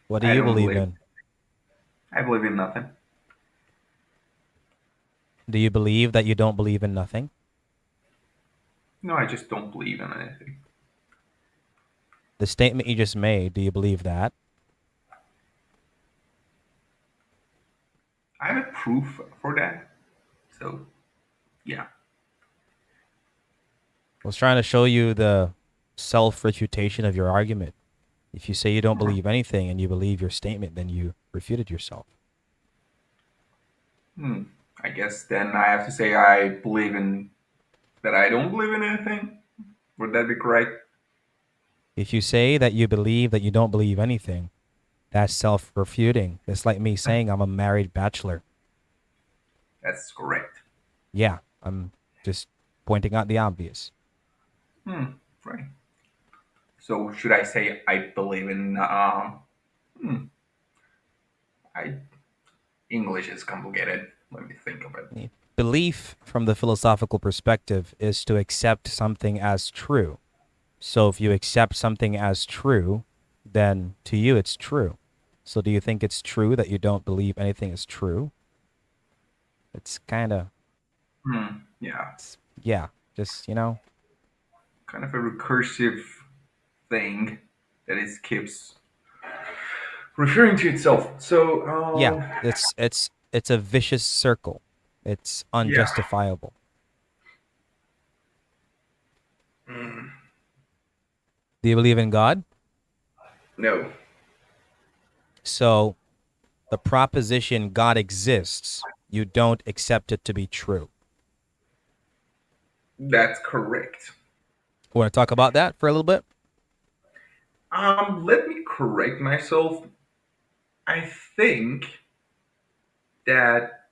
What do I you don't believe believe. in? I believe in nothing. Do you believe that you don't believe in nothing? No, I just don't believe in anything. The statement you just made, do you believe that? I have a proof for that. So yeah. I was trying to show you the self refutation of your argument. If you say you don't believe anything and you believe your statement, then you refuted yourself. Hmm. I guess then I have to say I believe in that I don't believe in anything. Would that be correct? If you say that you believe that you don't believe anything, that's self refuting. It's like me saying I'm a married bachelor. That's correct. Yeah, I'm just pointing out the obvious. Hmm. Right. So should I say I believe in? Hmm. I English is complicated. Let me think of it. Belief, from the philosophical perspective, is to accept something as true. So if you accept something as true, then to you it's true. So do you think it's true that you don't believe anything is true? It's kind of, Hmm. Yeah. yeah, just, Kind of a recursive thing that it keeps referring to itself. So, yeah, it's a vicious circle. It's yeah. unjustifiable. Mm, Do you believe in God? no, So the proposition God exists, you don't accept it to be true. that's correct. Want to talk about that for a little bit? Let me correct myself. I think that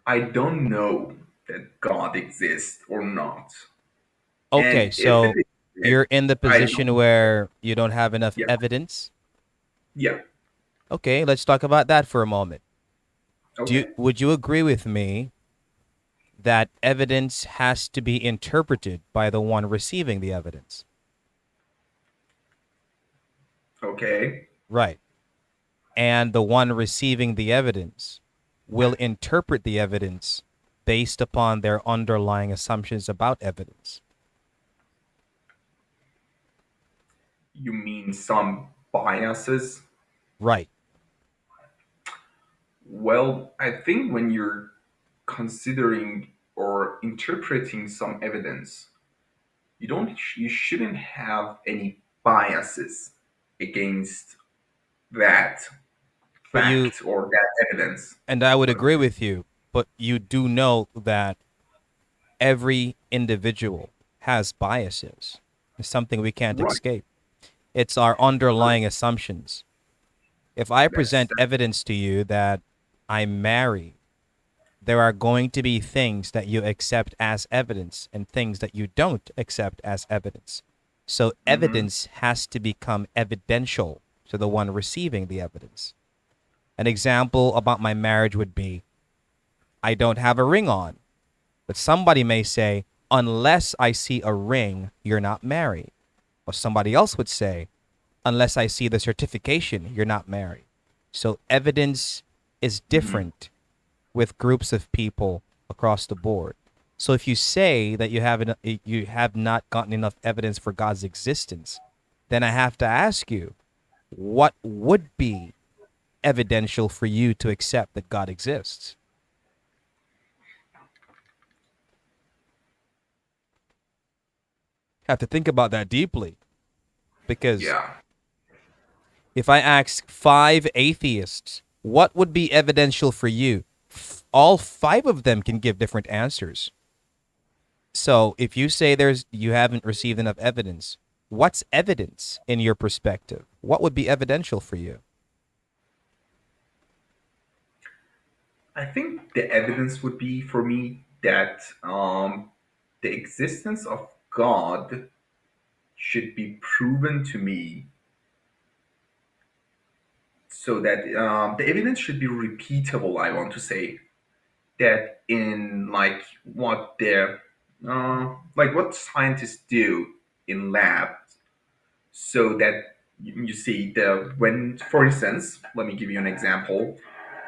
I don't know that God exists or not. Okay, And if so it you're exists, in the I position don't. where you don't have enough Yeah, evidence. yeah. Okay, let's talk about that for a moment. Okay. Would you agree with me that evidence has to be interpreted by the one receiving the evidence? Okay. Right. And the one receiving the evidence will interpret the evidence based upon their underlying assumptions about evidence. You mean some biases? Right. Well, I think when you're considering or interpreting some evidence, you shouldn't have any biases against that But you, fact or that evidence. and I would What about agree you? with you, but you do know that every individual has biases. It's something we can't Right. escape. It's our True. underlying assumptions. If I That's present evidence to you that I'm married, there are going to be things that you accept as evidence and things that you don't accept as evidence. So mm-hmm. evidence has to become evidential to the one receiving the evidence. An example about my marriage would be I don't have a ring on, but somebody may say, unless I see a ring, you're not married. Or somebody else would say, unless I see the certification, you're not married. So evidence is Mm-hmm. different with groups of people across the board. So if you say that you have not gotten enough evidence for God's existence, then I have to ask you, what would be evidential for you to accept that God exists? Have to think about that deeply because Yeah. if I ask 5 atheists, what would be evidential for you? All 5 of them can give different answers. So if you say you haven't received enough evidence, what's evidence in your perspective? What would be evidential for you? I think the evidence would be for me that the existence of God should be proven to me so that the evidence should be repeatable. I want to say that in like what scientists do in labs, so that You see, the when, for instance, let me give you an example.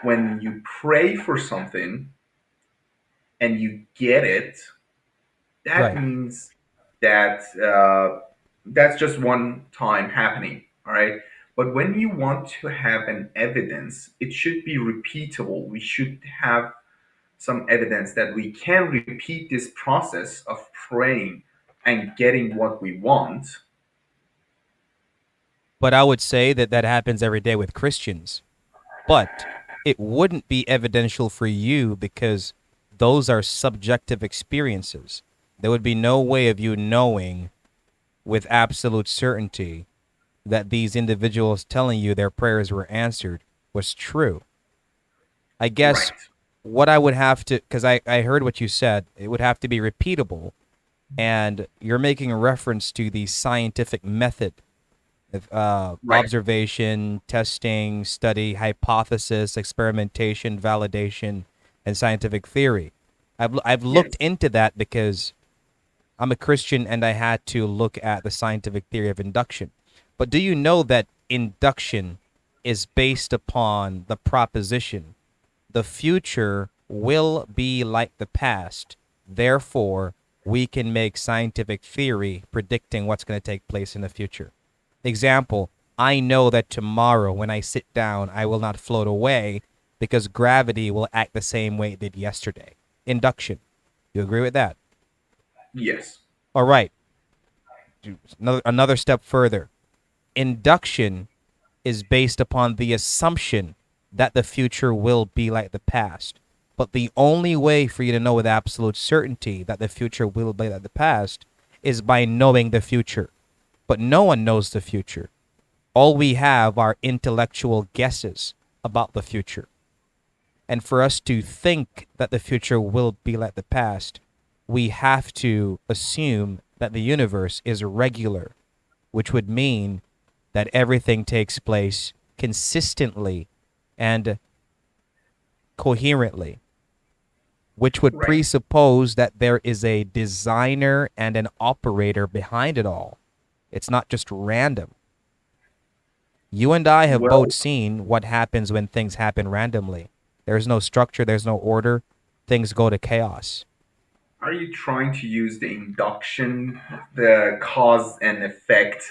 When you pray for something and you get it, that Right. means that that's just one time happening. All right. But when you want to have an evidence, it should be repeatable. We should have some evidence that we can repeat this process of praying and getting what we want. But I would say that that happens every day with Christians. But it wouldn't be evidential for you because those are subjective experiences. There would be no way of you knowing with absolute certainty that these individuals telling you their prayers were answered was true. I guess Right. what I would have to, because I heard what you said, it would have to be repeatable. And you're making a reference to the scientific method of Right. observation, testing, study, hypothesis, experimentation, validation, and scientific theory. I've looked Yes. into that because I'm a Christian and I had to look at the scientific theory of induction. But do you know that induction is based upon the proposition the future will be like the past. Therefore, we can make scientific theory predicting what's going to take place in the future. Example, I know that tomorrow when I sit down, I will not float away because gravity will act the same way it did yesterday. Induction. You agree with that? Yes. All right. Another step further. Induction is based upon the assumption that the future will be like the past. But the only way for you to know with absolute certainty that the future will be like the past is by knowing the future. But no one knows the future. All we have are intellectual guesses about the future. And for us to think that the future will be like the past, we have to assume that the universe is regular, which would mean that everything takes place consistently and coherently, which would Right. presuppose that there is a designer and an operator behind it all. It's not just random. You and I have both Well, seen what happens when things happen randomly. There's no structure, there's no order, things go to chaos. are you trying to use the induction, the cause and effect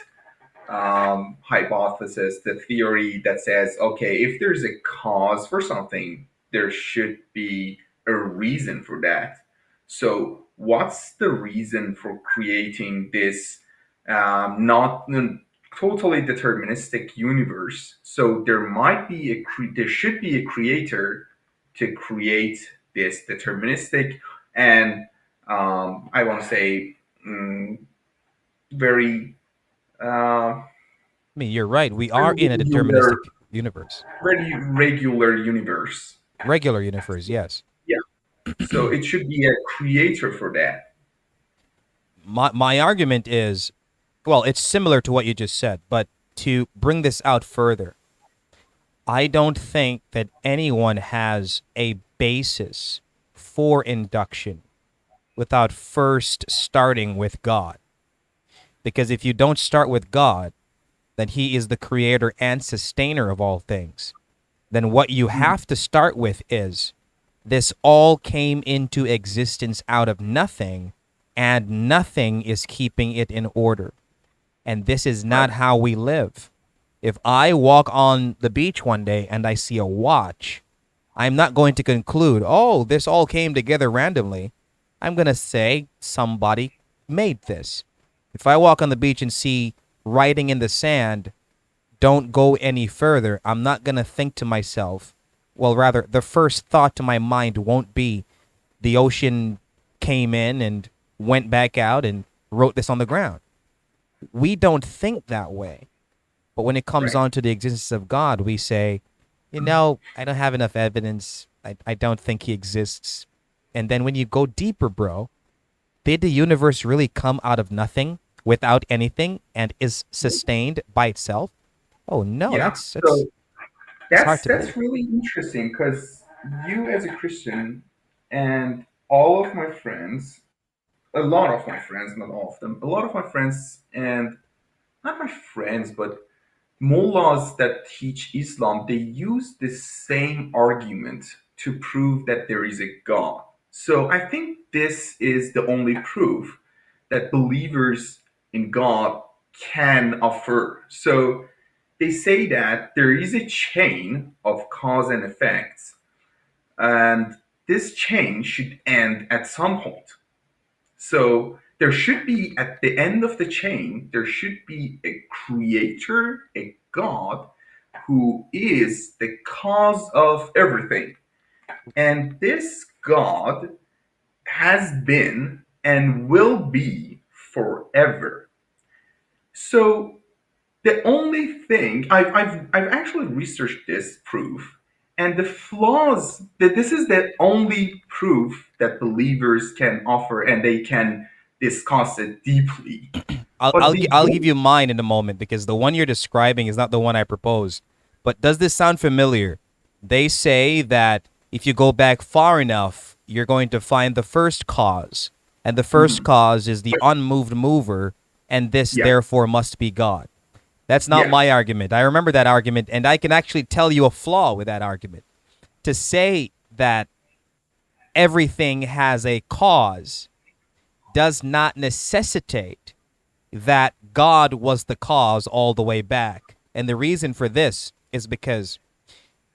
hypothesis, the theory that says, okay, if there's a cause for something, there should be a reason for that. So, what's the reason for creating this not totally deterministic universe? So, there should be a creator to create this deterministic and I want to say mm, very uh, I mean, you're right. We very are in a regular, deterministic universe, very regular universe. regular universe, yes. Yeah. So it should be a creator for that. My argument is, well, it's similar to what you just said, but to bring this out further, I don't think that anyone has a basis for induction without first starting with God. Because if you don't start with God, then He is the creator and sustainer of all things. Then what you Mm, have to start with is this all came into existence out of nothing, and nothing is keeping it in order. And this is right. not how we live. If I walk on the beach one day and I see a watch, I'm not going to conclude, oh, this all came together randomly. I'm going to say somebody made this. If I walk on the beach and see writing in the sand, don't go any further. I'm not going to think to myself, well, rather, the first thought to my mind won't be the ocean came in and went back out and wrote this on the ground. We don't think that way. But when it comes Right. on to the existence of God, we say, I don't have enough evidence. I don't think he exists. And then when you go deeper, bro, did the universe really come out of nothing without anything and is sustained by itself? Oh no, Yeah. that's So it's hard to that's believe. really interesting because you as a Christian and all of my friends, a lot of my friends, not all of them, a lot of my friends and not my friends, but mullahs that teach Islam, they use the same argument to prove that there is a God. So I think this is the only proof that believers in God can offer. So they say that there is a chain of cause and effects, and this chain should end at some point. So there should be, at the end of the chain, there should be a creator, a God, who is the cause of everything. And this God has been and will be forever. So the only thing I've actually researched this proof, and the flaws that this is the only proof that believers can offer, and they can discuss it deeply. But they I'll give don't. you mine in a moment because the one you're describing is not the one I proposed. But does this sound familiar? They say that if you go back far enough, you're going to find the first cause, and the first Mhm. cause is the unmoved mover, and this Yeah, therefore must be God. That's not yeah, my argument. I remember that argument, and I can actually tell you a flaw with that argument. To say that everything has a cause does not necessitate that God was the cause all the way back. And the reason for this is because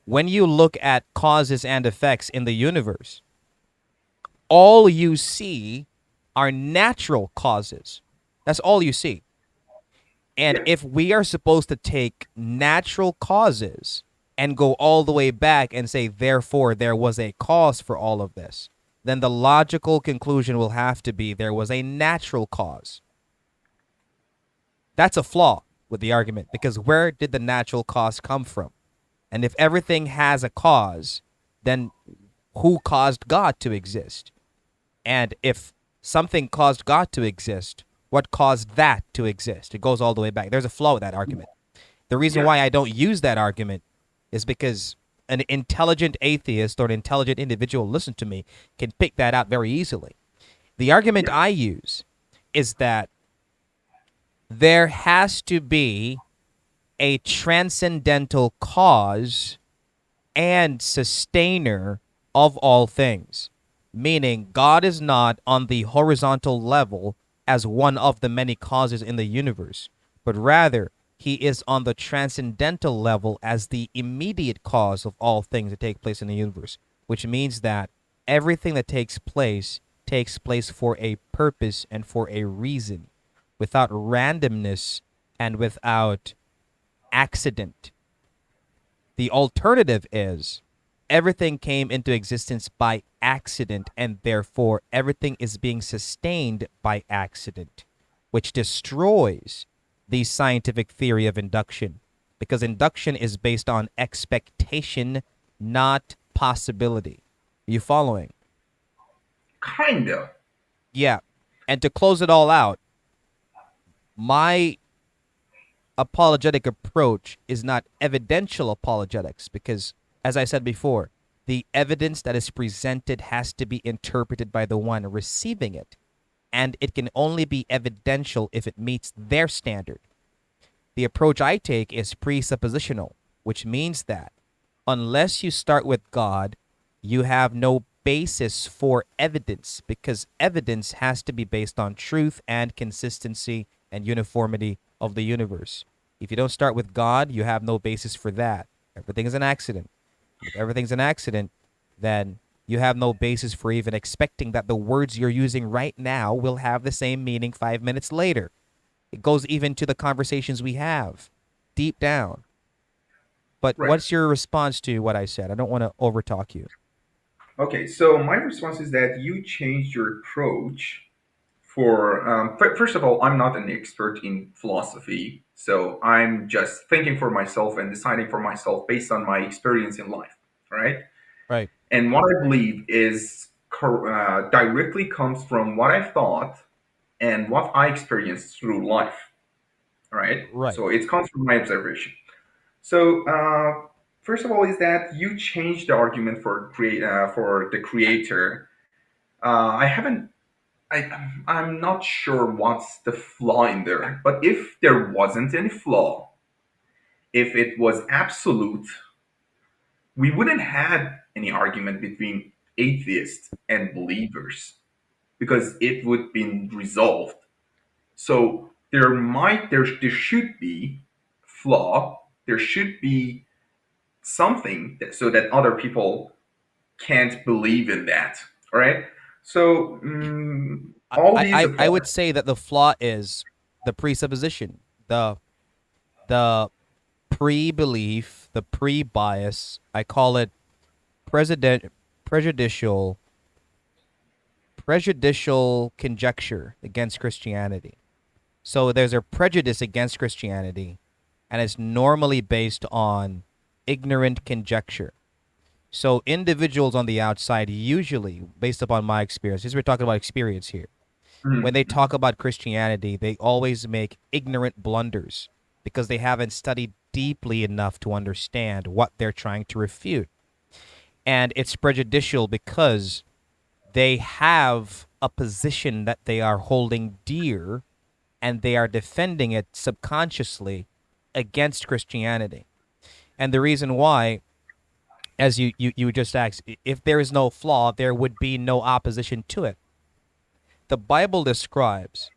when you look at causes and effects in the universe, all you see are natural causes. That's all you see. And yeah, if we are supposed to take natural causes and go all the way back and say, therefore, there was a cause for all of this, then the logical conclusion will have to be there was a natural cause. That's a flaw with the argument because where did the natural cause come from? And if everything has a cause, then who caused God to exist? And if something caused God to exist, what caused that to exist? It goes all the way back. There's a flaw with that argument. The reason yeah, why I don't use that argument is because an intelligent atheist or an intelligent individual, listen to me, can pick that out very easily. The argument yeah, I use is that there has to be a transcendental cause and sustainer of all things, meaning God is not on the horizontal level as one of the many causes in the universe, but rather he is on the transcendental level as the immediate cause of all things that take place in the universe, which means that everything that takes place for a purpose and for a reason, without randomness and without accident. The alternative is everything came into existence by accident, and therefore everything is being sustained by accident, which destroys the scientific theory of induction because induction is based on expectation, not possibility. Are you following? kinda. Yeah. And to close it all out, my apologetic approach is not evidential apologetics because, as I said before, the evidence that is presented has to be interpreted by the one receiving it, and it can only be evidential if it meets their standard. The approach I take is presuppositional, which means that unless you start with God, you have no basis for evidence because evidence has to be based on truth and consistency and uniformity of the universe. If you don't start with God, you have no basis for that. Everything is an accident. And if everything's an accident, then you have no basis for even expecting that the words you're using right now will have the same meaning 5 minutes later. It goes even to the conversations we have deep down. But Right. what's your response to what I said? I don't want to overtalk you. Okay, so my response is that you changed your approach for first of all, I'm not an expert in philosophy, so I'm just thinking for myself and deciding for myself based on my experience in life, right? Right, And what I believe is directly comes from what I thought and what I experienced through life, right? right. So it comes from my observation. So first of all, is that you changed the argument for the creator. I haven't I'm not sure what's the flaw in there, but if there wasn't any flaw, If it was absolute, we wouldn't have any argument between atheists and believers because it would be resolved. So there should be flaw. There should be something so that other people can't believe in that. All right. So all these I would apart. say that the flaw is the presupposition, the pre-belief, the pre-bias. I call it president prejudicial prejudicial conjecture against Christianity. So there's a prejudice against Christianity, and it's normally based on ignorant conjecture. So individuals on the outside, usually, based upon my experience, since we're talking about experience here, when they talk about Christianity, they always make ignorant blunders because they haven't studied deeply enough to understand what they're trying to refute. And it's prejudicial because they have a position that they are holding dear and they are defending it subconsciously against Christianity. And the reason why, as you just asked, if there is no flaw, there would be no opposition to it. The Bible describes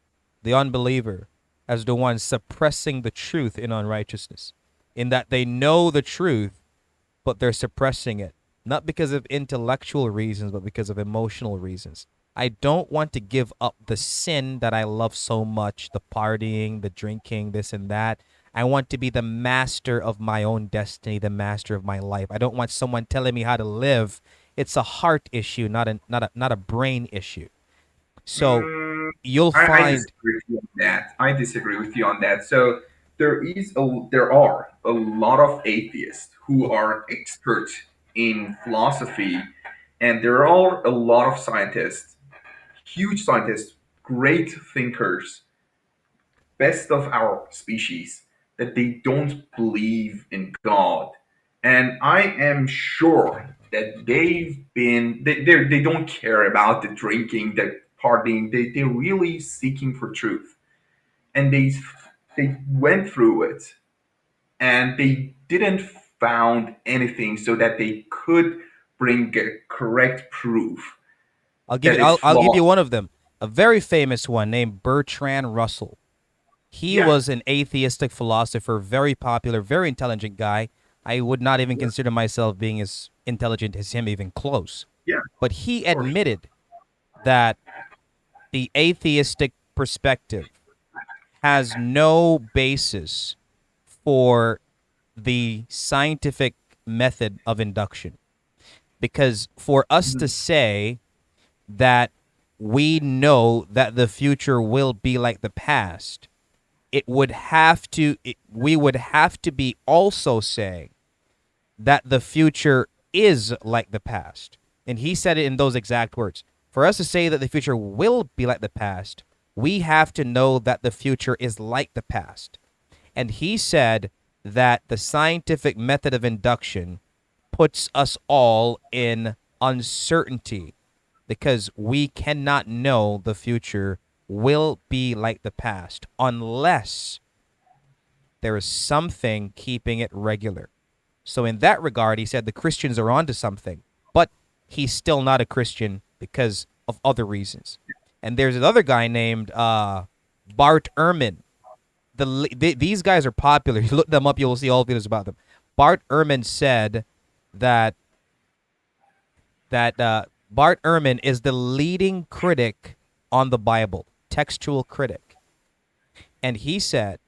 the unbeliever as the one suppressing the truth in unrighteousness, in that they know the truth, but they're suppressing it, not because of intellectual reasons, but because of emotional reasons. I don't want to give up the sin that I love so much, the partying, the drinking, this and that. I want to be the master of my own destiny, the master of my life. I don't want someone telling me how to live. It's a heart issue, not a brain issue. So Mm, you'll I find disagree with you on that. I disagree with you on that. So there are a lot of atheists who are experts in philosophy, and there are a lot of scientists, huge scientists, great thinkers, best of our species, that they don't believe in God. And I am sure that they don't care about the drinking, the partying. They're really seeking for truth. And they went through it and they didn't found anything so that they could bring a correct proof that it's I'll give flawed. you one of them, a very famous one named Bertrand Russell. He Yeah, was an atheistic philosopher, very popular, very intelligent guy. I would not even yeah, consider myself being as intelligent as him, even close. yeah, But he of course. admitted that the atheistic perspective has no basis for the scientific method of induction. Because for us to Mhm. say that we know that the future will be like the past, we would have to be also saying that the future is like the past. And he said it in those exact words. For us to say that the future will be like the past, we have to know that the future is like the past. And he said that the scientific method of induction puts us all in uncertainty because we cannot know the future will be like the past unless there is something keeping it regular. So, in that regard, he said the Christians are onto something, but he's still not a Christian because of other reasons. And there's another guy named Bart Ehrman. These guys are popular. You look them up, you'll see all videos about them. Bart Ehrman said that Bart Ehrman is the leading critic on the Bible, textual critic, and he said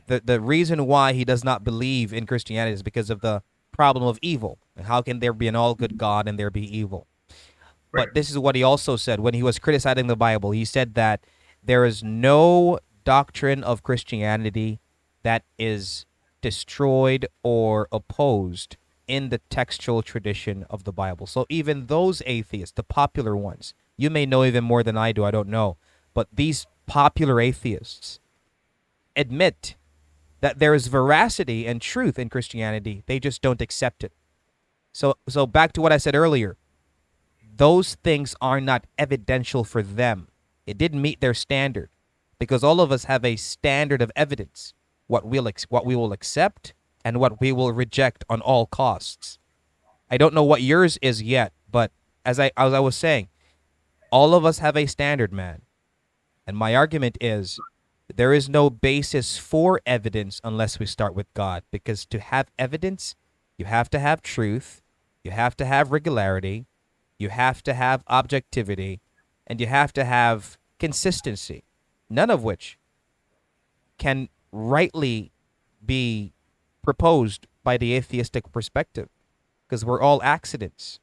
that the reason why he does not believe in Christianity is because of the problem of evil. And how can there be an all good God and there be evil? Right. But this is what he also said when he was criticizing the Bible. He said that there is no doctrine of Christianity that is destroyed or opposed in the textual tradition of the Bible. So even those atheists, the popular ones, you may know even more than I do, I don't know, but these popular atheists admit that there is veracity and truth in Christianity. They just don't accept it. So back to what I said earlier, those things are not evidential for them. It didn't meet their standard because all of us have a standard of evidence. What we will accept and what we will reject on all costs. I don't know what yours is yet, but as I was saying, all of us have a standard, man. And my argument is there is no basis for evidence unless we start with God. Because to have evidence, you have to have truth, you have to have regularity, you have to have objectivity, and you have to have consistency. None of which can rightly be proposed by the atheistic perspective. Because we're all accidents,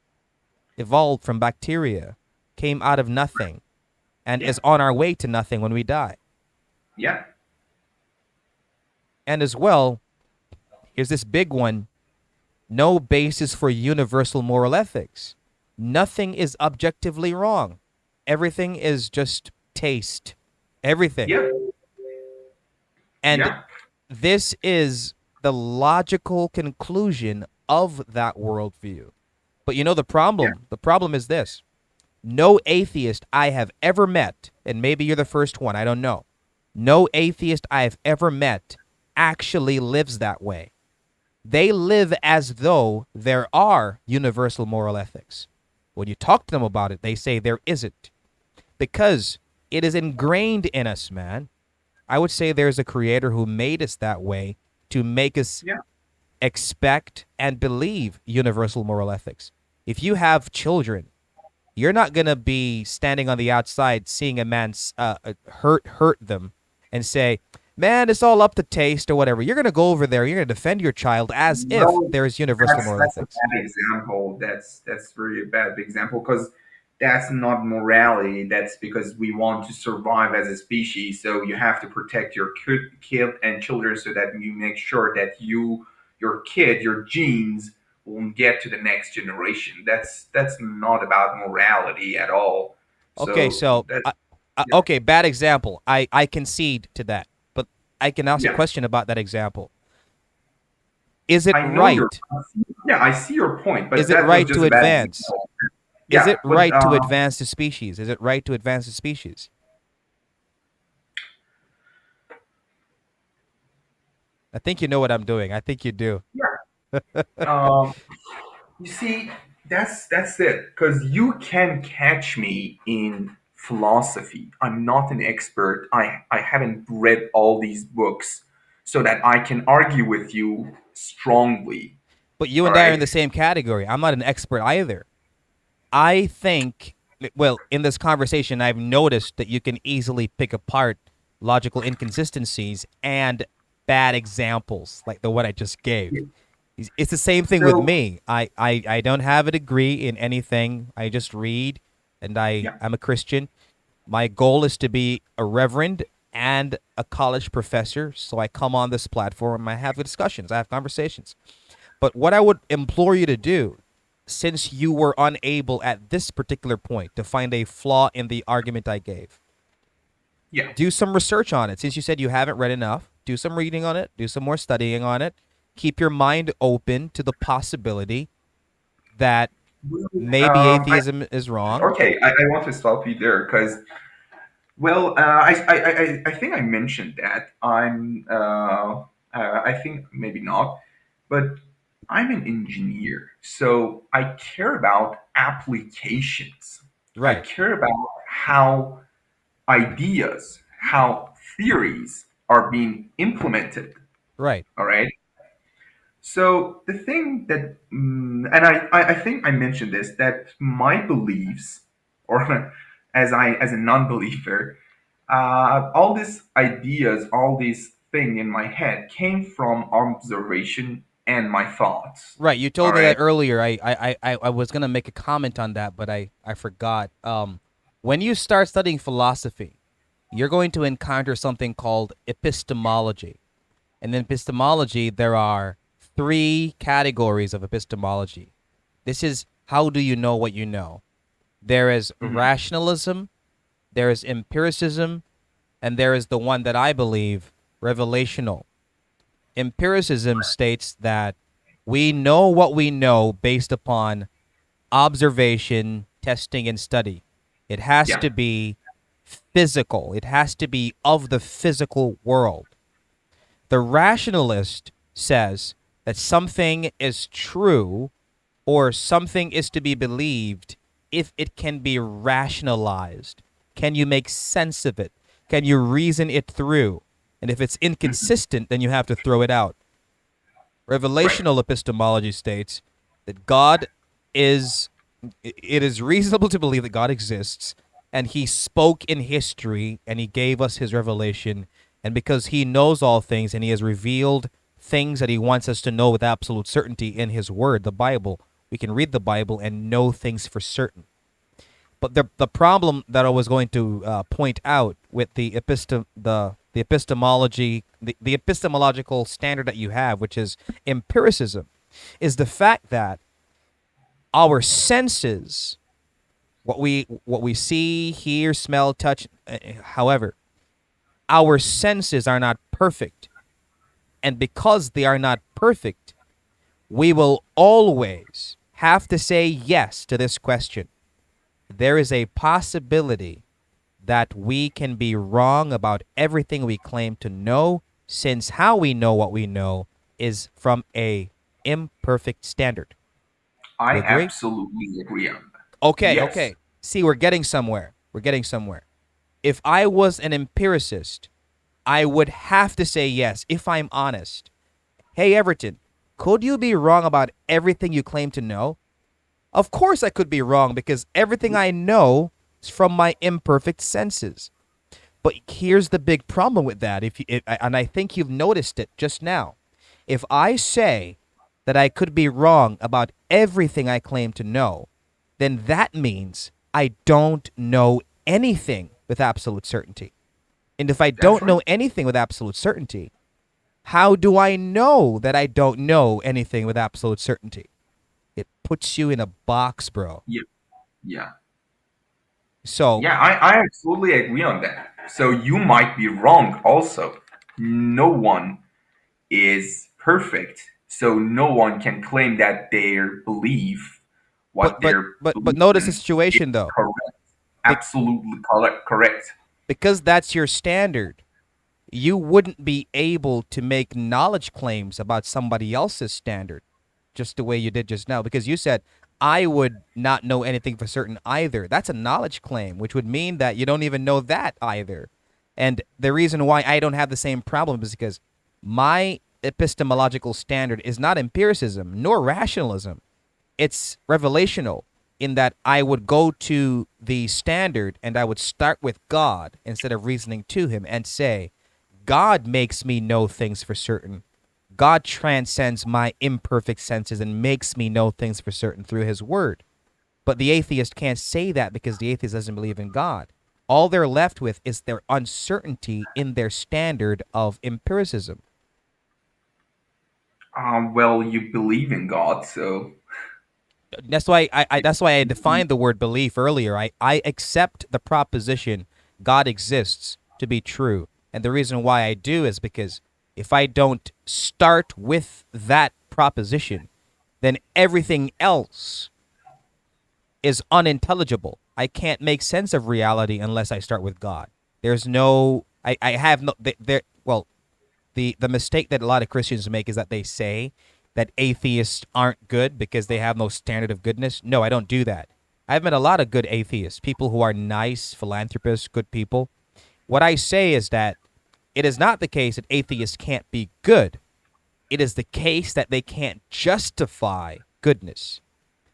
evolved from bacteria, came out of nothing, and Yeah. is on our way to nothing when we die. Yeah. And as well, here's this big one: no basis for universal moral ethics. Nothing is objectively wrong. Everything is just taste. Everything. Yeah. And Yeah. this is the logical conclusion of that worldview. But you know the Yeah. problem? The problem is this: no atheist I have ever met, and maybe you're the first one, I don't know. No atheist I have ever met actually lives that way. They live as though there are universal moral ethics. When you talk to them about it, they say there isn't because it is ingrained in us, man. I would say there's a creator who made us that way to make us Yeah. expect and believe universal moral ethics. If you have children, you're not gonna be standing on the outside seeing a man hurt them and say, "Man, it's all up to taste" or whatever. You're gonna go over there. You're gonna defend your child as if No, there is universal moral that's a ethics. bad example. That's really a bad example because that's not morality. That's because we want to survive as a species. So you have to protect your kid and children so that you make sure that your kid, your genes won't get to the next generation. That's not about morality at all. Okay, So so that's yeah, okay, bad example. I concede to that, but I can ask a yeah. question about that example. Is it I know your right? yeah. I see your point, Is but it that was right just to a bad advance? example. Is Yeah, it but right to advance the species? Is it right to advance the species? I think you know what I'm doing. I think you do. yeah. You see, that's it. Because you can catch me in philosophy. I'm not an expert. I haven't read all these books so that I can argue with you strongly. But you All and I are in right. the same category. I'm not an expert either. I think, well, in this conversation, I've noticed that you can easily pick apart logical inconsistencies and bad examples like the one I just gave. It's the same thing with So me. I don't have a degree in anything. I just read, and yeah, I'm a Christian. My goal is to be a reverend and a college professor. So I come on this platform and I have discussions, I have conversations. But what I would implore you to do, since you were unable at this particular point to find a flaw in the argument I gave, yeah. do some research on it. Since you said you haven't read enough, do some reading on it, do some more studying on it. Keep your mind open to the possibility that maybe I, atheism is wrong. okay, I want to stop you there because well, I think I mentioned that I think maybe not, but I'm an engineer, so I care about applications. I Right, care about how ideas, how theories are being implemented. right, All right. So the thing that, and I think I mentioned this, that my beliefs, or as a non-believer, all these ideas, all these thing in my head came from observation and my thoughts. right. You All told me that right. earlier. I was gonna make a comment on that, but I forgot. When you start studying philosophy, you're going to encounter something called epistemology. And in epistemology, there are three categories of epistemology. This is how do you know what you know? There is Mhm. rationalism, there is empiricism, and there is the one that I believe, revelational. Empiricism states that we know what we know based upon observation, testing, and study. It has Yeah. to be physical, it has to be of the physical world. The rationalist says that something is true or something is to be believed if it can be rationalized. Can you make sense of it? Can you reason it through? And if it's inconsistent, then you have to throw it out. Right. Revelational epistemology states that God is, it is reasonable to believe that God exists, and he spoke in history and he gave us his revelation. And because he knows all things and he has revealed things that he wants us to know with absolute certainty in his word, the Bible, we can read the Bible and know things for certain. But the problem that I was going to point out with the epistemology, the epistemological standard that you have, which is empiricism, is the fact that our senses, what we see, hear, smell, touch, however, our senses are not perfect, and because they are not perfect, we will always have to say yes to this question. There is a possibility that we can be wrong about everything we claim to know, since how we know what we know is from a imperfect standard. I You agree? absolutely agree on that. Okay, Yes. okay. See, we're getting somewhere. We're getting somewhere. If I was an empiricist, I would have to say yes if I'm honest. Hey, Everton, could you be wrong about everything you claim to know? Of course, I could be wrong because everything I know is from my imperfect senses. But here's the big problem with that. And I think you've noticed it just now. If I say that I could be wrong about everything I claim to know, then that means I don't know anything with absolute certainty. And if I That's don't right. know anything with absolute certainty, how do I know that I don't know anything with absolute certainty? It puts you in a box, bro. Yeah. Yeah. So, Yeah, I absolutely agree on that. So you might be wrong also. No one is perfect. So no one can claim that their belief, but what but they're but notice the believing, is situation though. correct. Be- Absolutely correct. because that's your standard, you wouldn't be able to make knowledge claims about somebody else's standard just the way you did just now because you said I would not know anything for certain either. That's a knowledge claim, which would mean that you don't even know that either. And the reason why I don't have the same problem is because my epistemological standard is not empiricism nor rationalism. It's revelational in that I would go to the standard and I would start with God instead of reasoning to him and say, God makes me know things for certain. God transcends my imperfect senses and makes me know things for certain through his word. But the atheist can't say that because the atheist doesn't believe in God. All they're left with is their uncertainty in their standard of empiricism. Well, you believe in God, so That's why I defined the word belief earlier. I accept the proposition God exists to be true. And the reason why I do is because if I don't start with that proposition, then everything else is unintelligible. I can't make sense of reality unless I start with God. There's no I have no there well, the mistake that a lot of Christians make is that they say that atheists aren't good because they have no standard of goodness. No, I don't do that. I've met a lot of good atheists, people who are nice, philanthropists, good people. What I say is that it is not the case that atheists can't be good. It is the case that they can't justify goodness.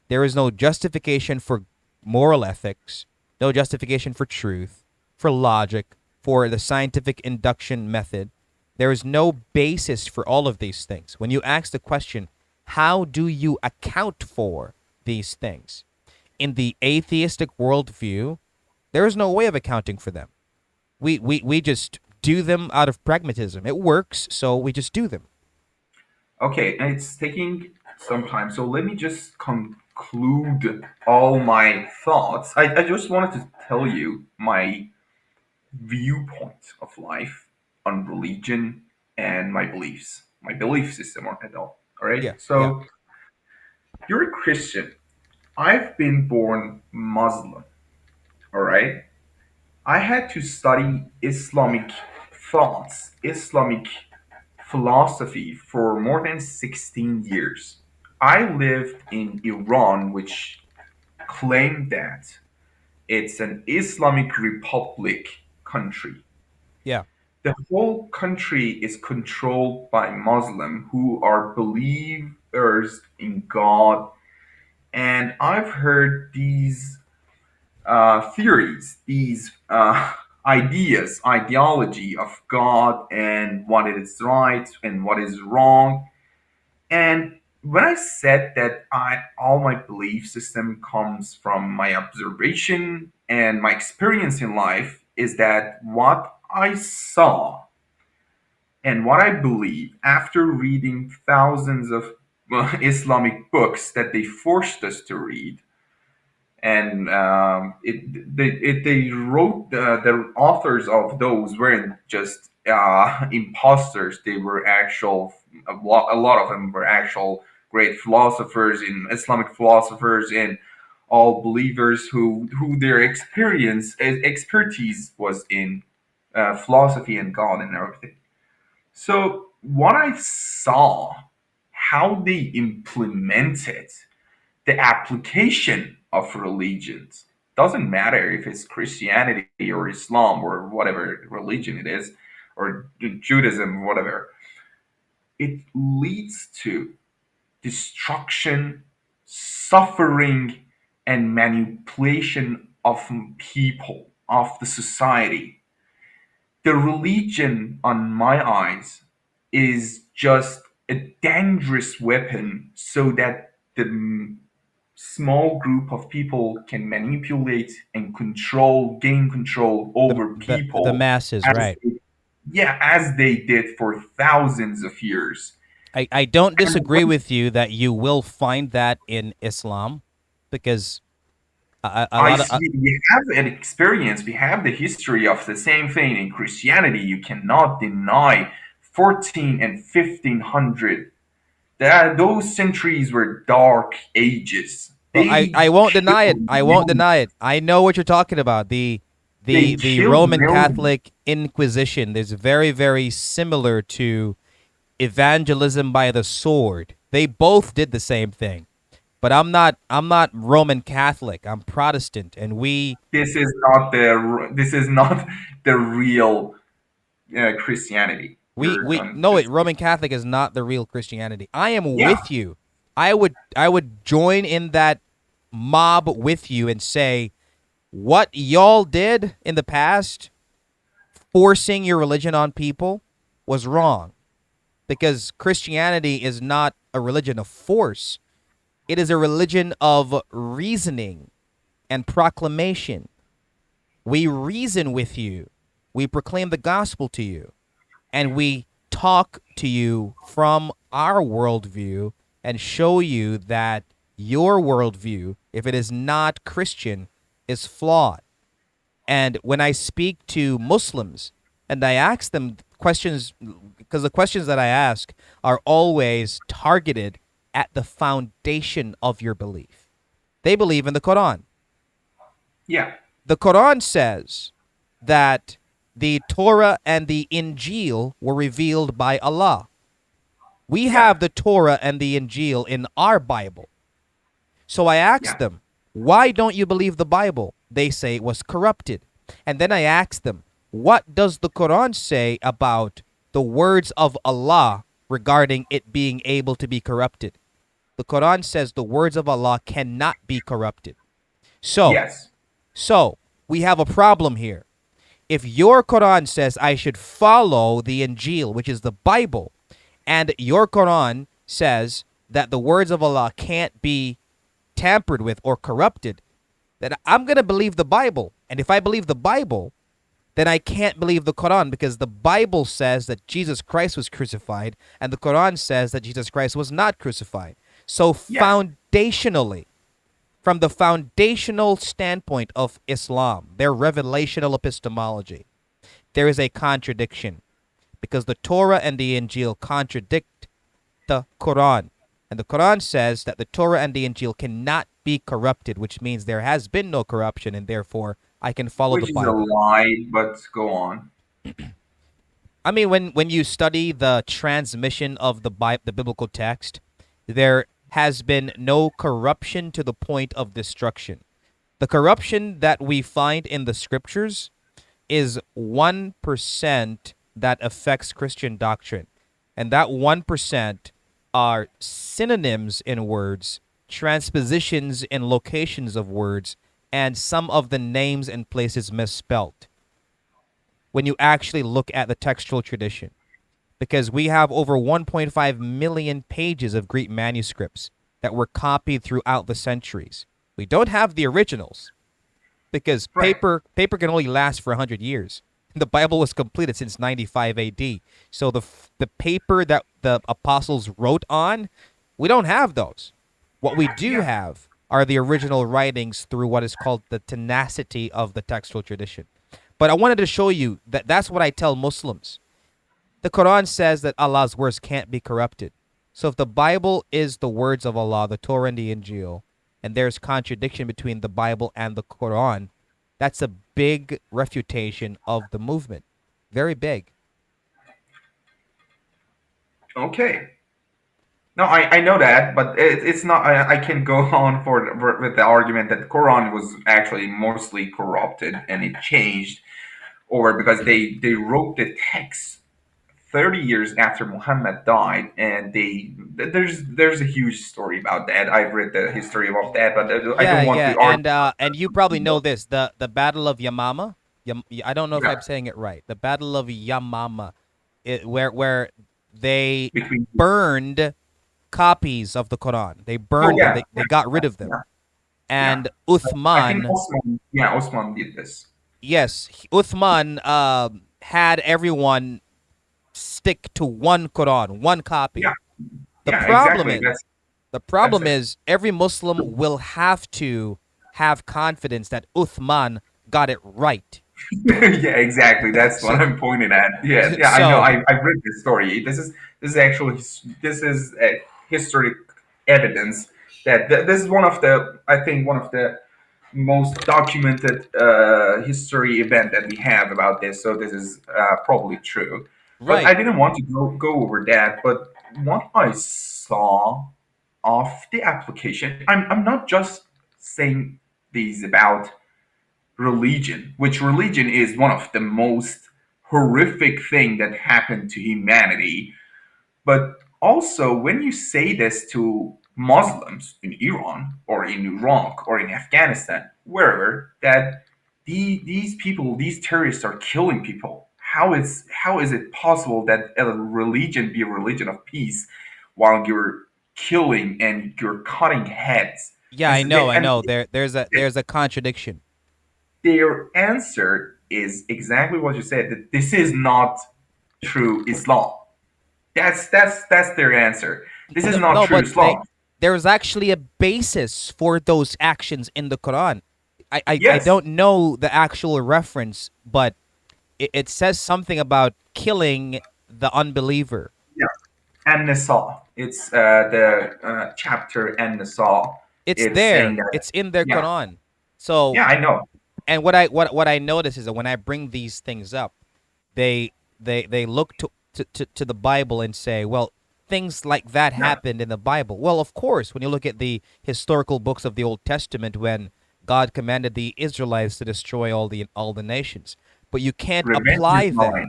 There is no justification for moral ethics, no justification for truth, for logic, for the scientific induction method. There is no basis for all of these things. When you ask the question, how do you account for these things? In the atheistic worldview, there is no way of accounting for them. We just do them out of pragmatism. It works, so we just do them. okay, and it's taking some time. So let me just conclude all my thoughts. I just wanted to tell you my viewpoint of life on religion and my beliefs, my belief system on it all. All right. Yeah, yeah. So you're a Christian. I've been born Muslim. All right. I had to study Islamic thoughts, Islamic philosophy for more than 16 years. I lived in Iran, which claimed that it's an Islamic Republic country. Yeah. The whole country is controlled by Muslim who are believers in God. And I've heard these theories, these ideology of God and what is right and what is wrong. And when I said that all my belief system comes from my observation and my experience in life, is that what I saw and what I believe after reading thousands of Islamic books that they forced us to read, and they wrote the authors of those weren't just imposters. They were actual, a lot of them were actual great philosophers in Islamic philosophers and all believers who their expertise was in philosophy and God and everything. So what I saw, how they implemented the application of religions, doesn't matter if it's Christianity or Islam or whatever religion it is, or Judaism, whatever, it leads to destruction, suffering, and manipulation of people, of the society. The religion, on my eyes, is just a dangerous weapon so that the small group of people can manipulate and gain control The over the people masses, as right? yeah, as they did for thousands of years. I don't And disagree with you that you will find that in Islam, because a I lot of see we have an experience, we have the history of the same thing in Christianity. You cannot deny 14 and 1500. That those centuries were dark ages. well, I They won't deny it. killed I won't millions. deny it. I know what you're talking about. They The killed Roman millions. Catholic Inquisition is very similar to evangelism by the sword. They both did the same thing. But I'm not Roman Catholic. I'm Protestant, and This is not the real Christianity. You're we on no, it just Roman Catholic is not the real Christianity. I am yeah, with you. I would join in that mob with you and say what y'all did in the past, forcing your religion on people, was wrong, because Christianity is not a religion of force. It is a religion of reasoning and proclamation. We reason with you. We proclaim the gospel to you, and we talk to you from our worldview and show you that your worldview, if it is not Christian, is flawed. And when I speak to Muslims and I ask them questions, because the questions that I ask are always targeted at the foundation of your belief. They believe in the Quran. yeah, The Quran says that the Torah and the Injil were revealed by Allah. We yeah, have the Torah and the Injil in our Bible. So I asked yeah. them, why don't you believe the Bible? They say it was corrupted. And then I asked them, what does the Quran say about the words of Allah regarding it being able to be corrupted? The Quran says the words of Allah cannot be corrupted. So, Yes, so we have a problem here. If your Quran says I should follow the Injil, which is the Bible, and your Quran says that the words of Allah can't be tampered with or corrupted, then I'm going to believe the Bible. And if I believe the Bible, then I can't believe the Quran, because the Bible says that Jesus Christ was crucified and the Quran says that Jesus Christ was not crucified. So yes. foundationally, from the foundational standpoint of Islam, their revelational epistemology, there is a contradiction, because the Torah and the Injil contradict the Quran. And the Quran says that the Torah and the Injil cannot be corrupted, which means there has been no corruption, and therefore I can follow the Which is a Bible. lie, but go on. I mean, when you study the transmission of the biblical text, there has been no corruption to the point of destruction. The corruption that we find in the scriptures is 1% that affects Christian doctrine. And that 1% are synonyms in words, transpositions in locations of words, and some of the names and places misspelt when you actually look at the textual tradition. Because we have over 1.5 million pages of Greek manuscripts that were copied throughout the centuries. We don't have the originals because Right. paper can only last for 100 years. The Bible was completed since 95 AD. So the paper that the apostles wrote on, we don't have those. What we do Yeah. have are the original writings through what is called the tenacity of the textual tradition. But I wanted to show you that that's what I tell Muslims. The Quran says that Allah's words can't be corrupted. So if the Bible is the words of Allah, the Torah and the Injil, and there's contradiction between the Bible and the Quran, that's a big refutation of the movement. Very big. Okay. No, I know that, but it's not. I can go on with the argument that the Quran was actually mostly corrupted and it changed over because they wrote the text 30 years after Muhammad died, and there's a huge story about that. I've read the history of that, but I Yeah, don't want yeah, to argue. and you probably know this the Battle of Yamama. I don't know if Yeah, I'm saying it right. The Battle of Yamama, where they between. burned copies of the Quran. They Oh burned them. yeah, They got rid of them. yeah, yeah. And I think Uthman, Osman. Yeah, Osman did this. yes, Uthman had everyone stick to one Quran, one copy. Yeah, The yeah, problem exactly. is, the That's problem it. is every Muslim will have to have confidence that Uthman got it right. Yeah, exactly. That's So, what I'm pointing at. Yeah, yeah. I know. so I read this story. This is actually this is a historic evidence that this is one of the I think one of the most documented history event that we have about this. So this is probably true. But I right. didn't want to go over that. But what I saw of the application, I'm not just saying these about religion, which religion is one of the most horrific thing that happened to humanity. But also, when you say this to Muslims in Iran or in Iraq or in Afghanistan, wherever, that these people, these terrorists are killing people. How is it possible that a religion be a religion of peace while you're killing and you're cutting heads? Yeah, And I so know, they, I and know. There's a contradiction. their answer is exactly what you said, that this is not true Islam. That's their answer. This is No, not no, true but Islam. there's actually a basis for those actions in the Quran. I Yes, don't know the actual reference, but it says something about killing the unbeliever. yeah. And Nisa, it's the chapter and Nisa. It's It's saying there. that. It's in their Yeah, Quran. So, yeah, I know. and what I notice is that when I bring these things up, they they look to the Bible and say, well, things like that Yeah, happened in the Bible. Well, of course, when you look at the historical books of the Old Testament, when God commanded the Israelites to destroy all the nations, but you can't revenge is apply mine. that.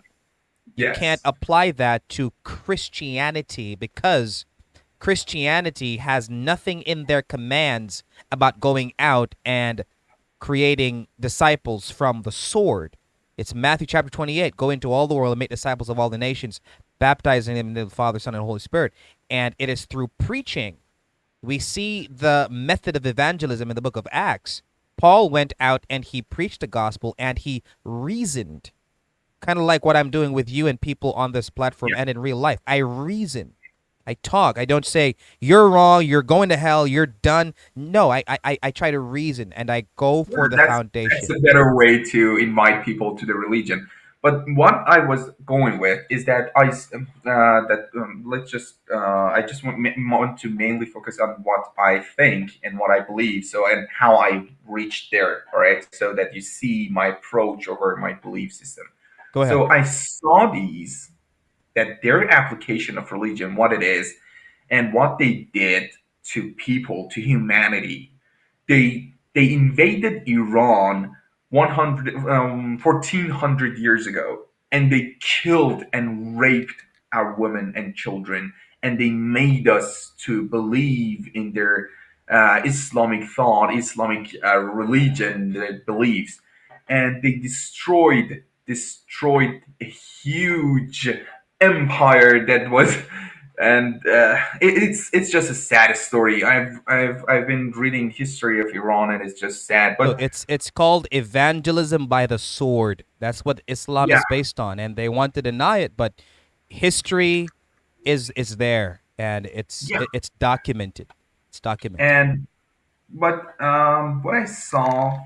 You can't Yes, apply that to Christianity because Christianity has nothing in their commands about going out and creating disciples from the sword. It's Matthew chapter 28. Go into all the world and make disciples of all the nations, baptizing them in the Father, Son, and Holy Spirit. And it is through preaching. We see the method of evangelism in the book of Acts. Paul went out and he preached the gospel and he reasoned, kind of like what I'm doing with you and people on this platform yeah. and in real life. I reason. I talk. I don't say you're wrong, you're going to hell, you're done. No, I try to reason and I go Yeah, for the that's foundation. a better way to invite people to the religion. But what I was going with is that let's just I just want to mainly focus on what I think and what I believe. So and how I reached there. All right, so that you see my approach over my belief system. Go ahead. So I saw these, that their application of religion, what it is, and what they did to people, to humanity. They invaded Iran 1400 years ago, and they killed and raped our women and children, and they made us to believe in their Islamic thought, Islamic religion, their beliefs, and they destroyed a huge empire that was, and it's just a sad story. I've been reading history of Iran, and it's just sad. Look, But it's called evangelism by the sword. That's what Islam yeah, is based on, and they want to deny it, but history is there, and yeah, it's documented. It's documented. and but what I saw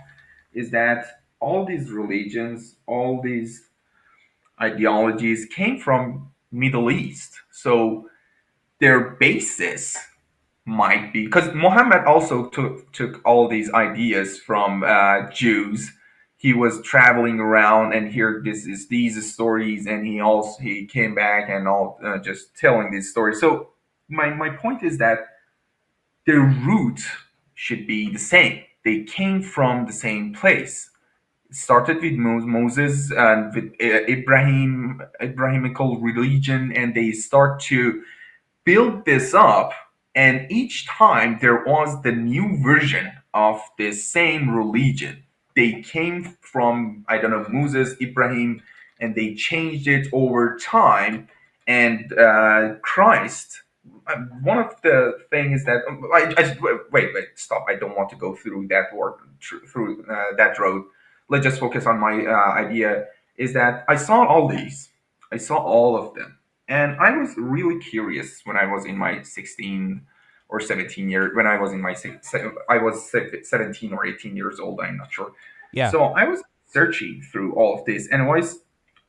is that all these religions, all these ideologies came from Middle East, so their basis might be, because Muhammad also took all these ideas from Jews. He was traveling around and hear these stories, and he came back and all just telling these stories. So my point is that their root should be the same. They came from the same place. It started with Moses and with Abrahamical religion, and they start to built this up, and each time there was the new version of the same religion. They came from, I don't know, Moses, Ibrahim, and they changed it over time. And Christ, one of the things is that wait, stop. I don't want to go through that word through that road. Let's just focus on my idea. Is that I saw all these, I saw all of them, and I was really curious when I was in my 16 or 17 year, when I was in my I was 17 or 18 years old, I'm not sure. Yeah, So I was searching through all of this, and I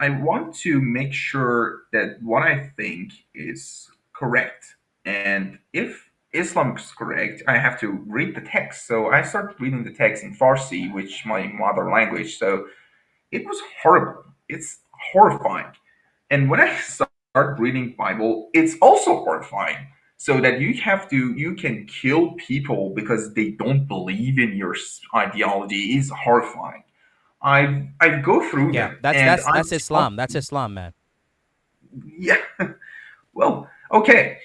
want to make sure that what I think is correct. And if Islam is correct, I have to read the text. So I started reading the text in Farsi, which my mother language. So it was horrible. It's horrifying. And when I start reading Bible, it's also horrifying. So that you can kill people because they don't believe in your ideology is horrifying. I go through yeah. them, That's and that's I that's saw, Islam. That's Islam, man. yeah. Well, okay,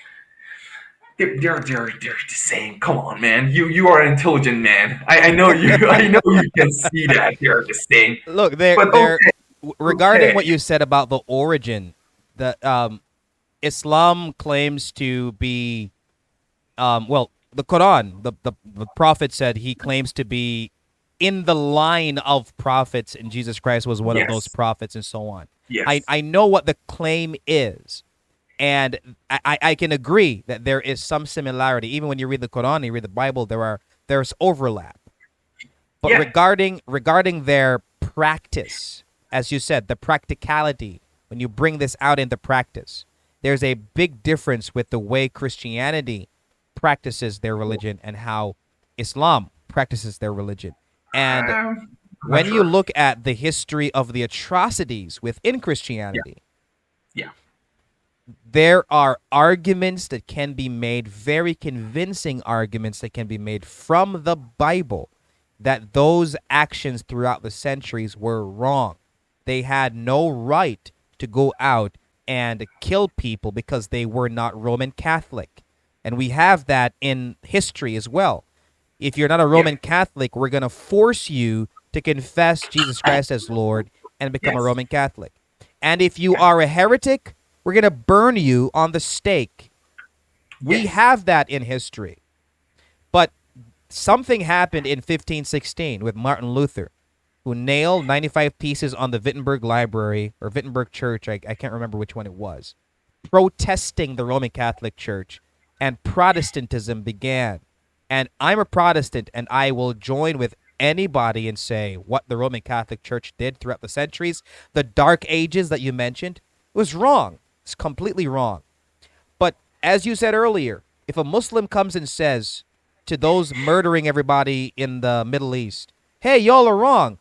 they're the same. Come on, man. You are an intelligent man. I know you. I know you can see that they're the same. Look, they're But they're okay, regarding okay, what you said about the origin. The Islam claims to be well, the Quran, the prophet said he claims to be in the line of prophets, and Jesus Christ was one of those yes, prophets, and so on. yes, I know what the claim is, and I can agree that there is some similarity. Even when you read the Quran, you read the Bible, there's overlap. But yeah. regarding their practice, as you said, the practicality, when you bring this out into practice, there's a big difference with the way Christianity practices their religion and how Islam practices their religion. And I'm not when you sure. look at the history of the atrocities within Yeah, Christianity, yeah. there are arguments that can be made, very convincing arguments that can be made from the Bible, that those actions throughout the centuries were wrong. They had no right to go out and kill people because they were not Roman Catholic. And we have that in history as well. If you're not a Yeah. Roman Catholic, we're going to force you to confess Jesus Christ as Lord and become a Yes. Roman Catholic. And if you Yeah. are a heretic, we're going to burn you on the stake. We Yes. have that in history. But something happened in 1516 with Martin Luther, who nailed 95 pieces on the Wittenberg Library or Wittenberg Church. I can't remember which one it was, protesting the Roman Catholic Church, and Protestantism began. And I'm a Protestant, and I will join with anybody and say what the Roman Catholic Church did throughout the centuries, the Dark Ages that you mentioned, was wrong. It's completely wrong. But as you said earlier, if a Muslim comes and says to those murdering everybody in the Middle East, hey, y'all are wrong,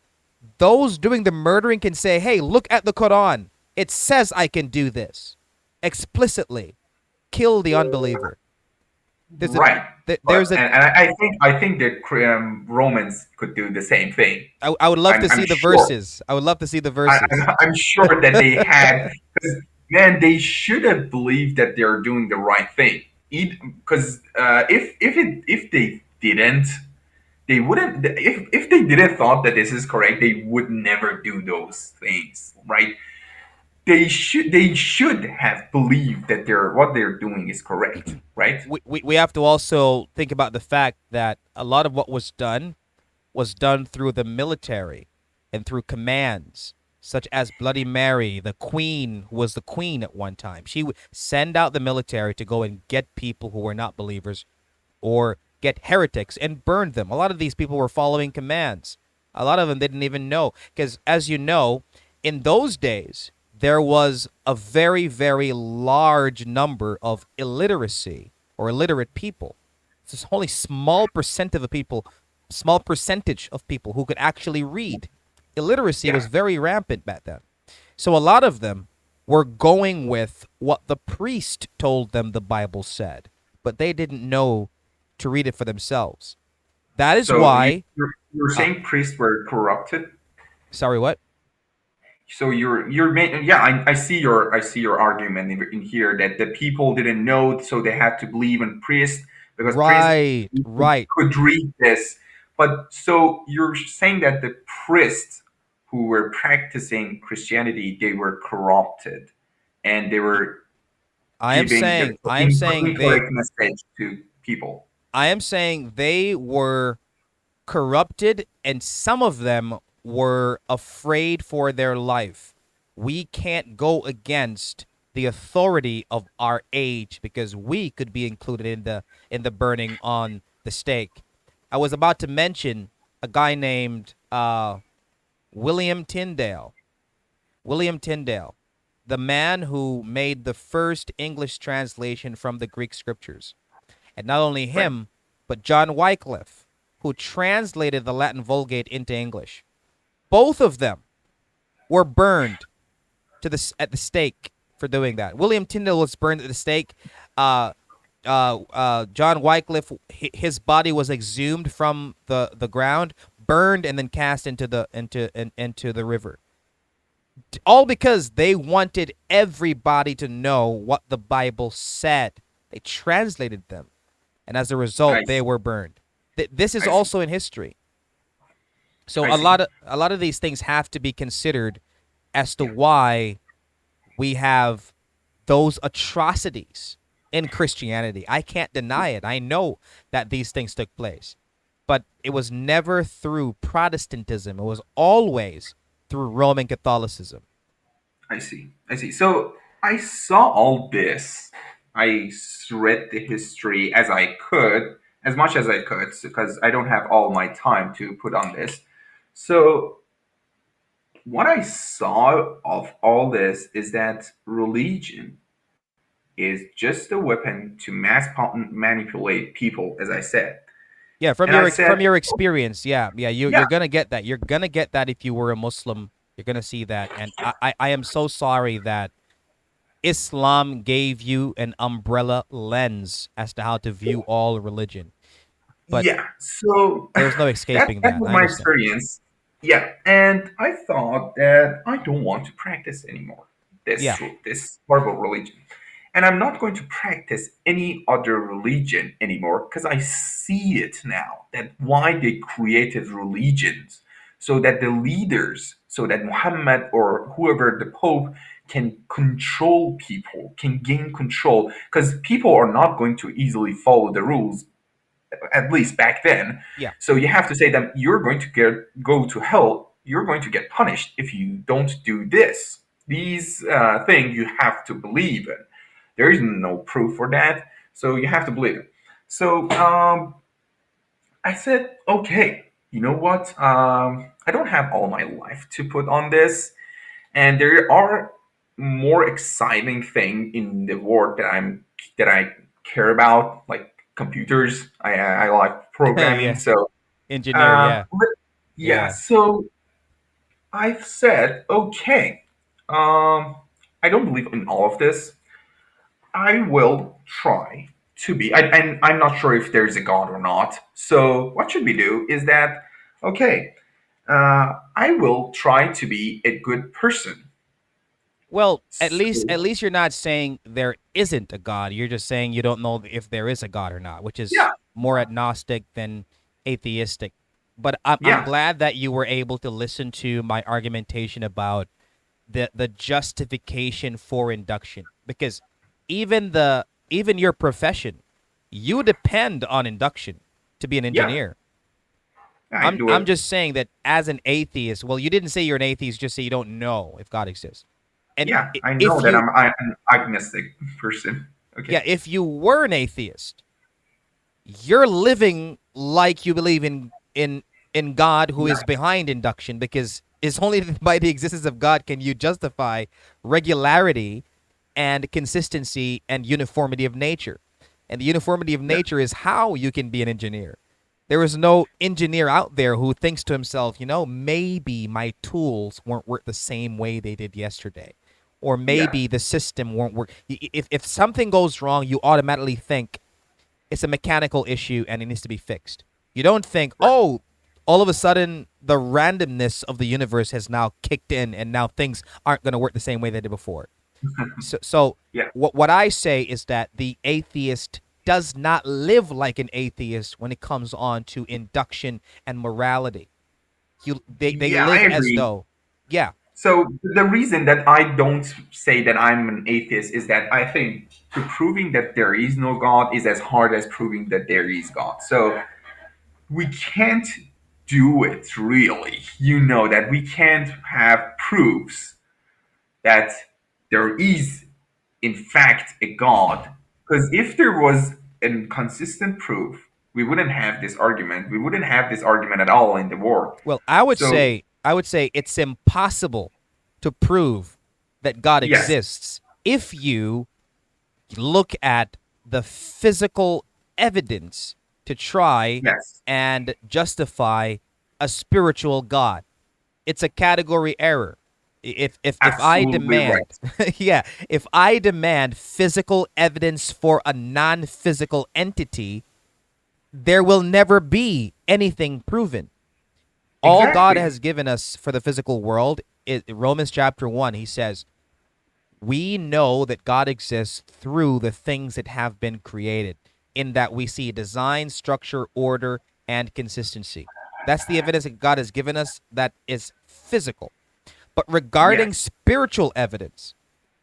Those doing the murdering can say, hey, look at the Quran. It says I can do this explicitly. Kill the unbeliever. There's a Right. there's But a I think the Romans could do the same thing. I would love to I'm see the sure. verses. I would love to see the I, verses. I'm sure that they had, because man, they should have believed that they're doing the right thing. Because if they didn't, they wouldn't. If they didn't thought that this is correct, they would never do those things, right? They should have believed that what they're doing is correct, right? We have to also think about the fact that a lot of what was done through the military and through commands, such as Bloody Mary, the queen, who was the queen at one time. She would send out the military to go and get people who were not believers or get heretics and burn them. A lot of these people were following commands. A lot of them didn't even know. Because, as you know, in those days, there was a very, very large number of illiteracy or illiterate people. It's only small percent of the people, small percentage of people who could actually read. Illiteracy was Yeah. very rampant back then. So a lot of them were going with what the priest told them the Bible said, but they didn't know to read it for themselves. That is So why, you're uh, saying priests were corrupted. sorry, what? So yeah, I see your argument in here that the people didn't know, so they had to believe in priests because priests Right, right. could read this. But so you're saying that the priests who were practicing Christianity, they were corrupted and they were giving the I am saying incorrect message to people. I am saying they were corrupted, and some of them were afraid for their life. We can't go against the authority of our age because we could be included in the burning on the stake. I was about to mention a guy named William Tyndale. William Tyndale, the man who made the first English translation from the Greek scriptures. And not only Right. him, but John Wycliffe, who translated the Latin Vulgate into English. Both of them were burned at the stake for doing that. William Tyndale was burned at the stake. Uh, John Wycliffe, his body was exhumed from the ground, burned, and then cast into the river. All because they wanted everybody to know what the Bible said. They translated them, and as a I result, they see. were burned. This is I see. also in history. So I see. a lot of these things have to be considered as to why we have those atrocities in Christianity. I can't deny it. I know that these things took place, but it was never through Protestantism. It was always through Roman Catholicism. I see. I see. So I saw all this. Read the history as I could, as much as I could, because I don't have all my time to put on this. So what I saw of all this is that religion is just a weapon to manipulate people, as I said. Yeah, And I from said, your experience, yeah, you're gonna get that. You're gonna get that if you were a Muslim. You're gonna see that, and I am so sorry that Islam gave you an umbrella lens as to how to view all religion. But yeah. So there's no that escaping that that. was I my understand. experience. Yeah, and I thought that I don't want to practice anymore Yeah. this horrible religion, and I'm not going to practice any other religion anymore because I see it now that why they created religions so that the leaders, so that Muhammad or whoever the Pope can control people, can gain control because people are not going to easily follow the rules at least back then. Yeah. So you have to say that you're going to go to hell. You're going to get punished if you don't do this. These things you have to believe in. There is no proof for that, so you have to believe it. So I said, okay, you know what? I don't have all my life to put on this, and there are more exciting thing in the world that I care about, like computers. I like programming, Yeah. so Engineer. Yeah. but yeah. Yeah. So I've said, okay, um, I don't believe in all of this. I will try to be, and I'm not sure if there's a God or not. So what should we do is that, okay, I will try to be a good person. Well, at So least you're not saying there isn't a God. You're just saying you don't know if there is a God or not, which is yeah, more agnostic than atheistic. But I'm yeah, glad that you were able to listen to my argumentation about the justification for induction, because even your profession, you depend on induction to be an yeah, engineer. I do I'm it. just saying that as an atheist, well, you didn't say you're an atheist, just say you don't know if God exists. And Yeah, I know if that you I'm an agnostic person. yeah, Okay. if you were an atheist, you're living like you believe in God who Yeah, is behind induction, because it's only by the existence of God can you justify regularity and consistency and uniformity of nature. And the uniformity of yeah, nature is how you can be an engineer. There is no engineer out there who thinks to himself, maybe my tools won't work the same way they did yesterday. Or yeah, maybe the system won't work. If something goes wrong, you automatically think it's a mechanical issue and it needs to be fixed. You don't think, right. oh, all of a sudden the randomness of the universe has now kicked in and now things aren't going to work the same way they did before. So Yeah, what I say is that the atheist does not live like an atheist when it comes on to induction and morality. They yeah, I live as agree. though, yeah. So the reason that I don't say that I'm an atheist is that I think to proving that there is no God is as hard as proving that there is God. So we can't do it really. You know that we can't have proofs that there is in fact a God. Because if there was a consistent proof, we wouldn't have this argument. We wouldn't have this argument at all in the world. Well, So I would say it's impossible to prove that God yes, exists if you look at the physical evidence to try yes, and justify a spiritual God. It's a category error. If I absolutely right. demand, yeah, if I demand physical evidence for a non-physical entity, there will never be anything proven. All God Exactly. has given us for the physical world, Romans chapter 1, he says, we know that God exists through the things that have been created, in that we see design, structure, order, and consistency. That's the evidence that God has given us that is physical. But regarding Yes. spiritual evidence,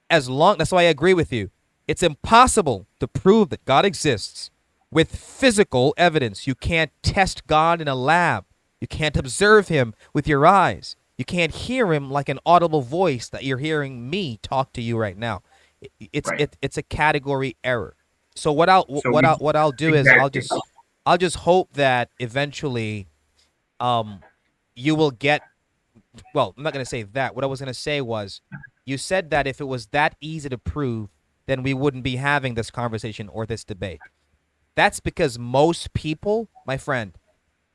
that's why I agree with you. It's impossible to prove that God exists with physical evidence. You can't test God in a lab. You can't observe him with your eyes. You can't hear him like an audible voice that you're hearing me talk to you right now. Right. It's a category error. So So we what I'll do is exactly. I'll just hope that eventually um you will get, well, I'm not going to say that. What I was going to say was, you said that if it was that easy to prove, then we wouldn't be having this conversation or this debate. That's because most people, my friend,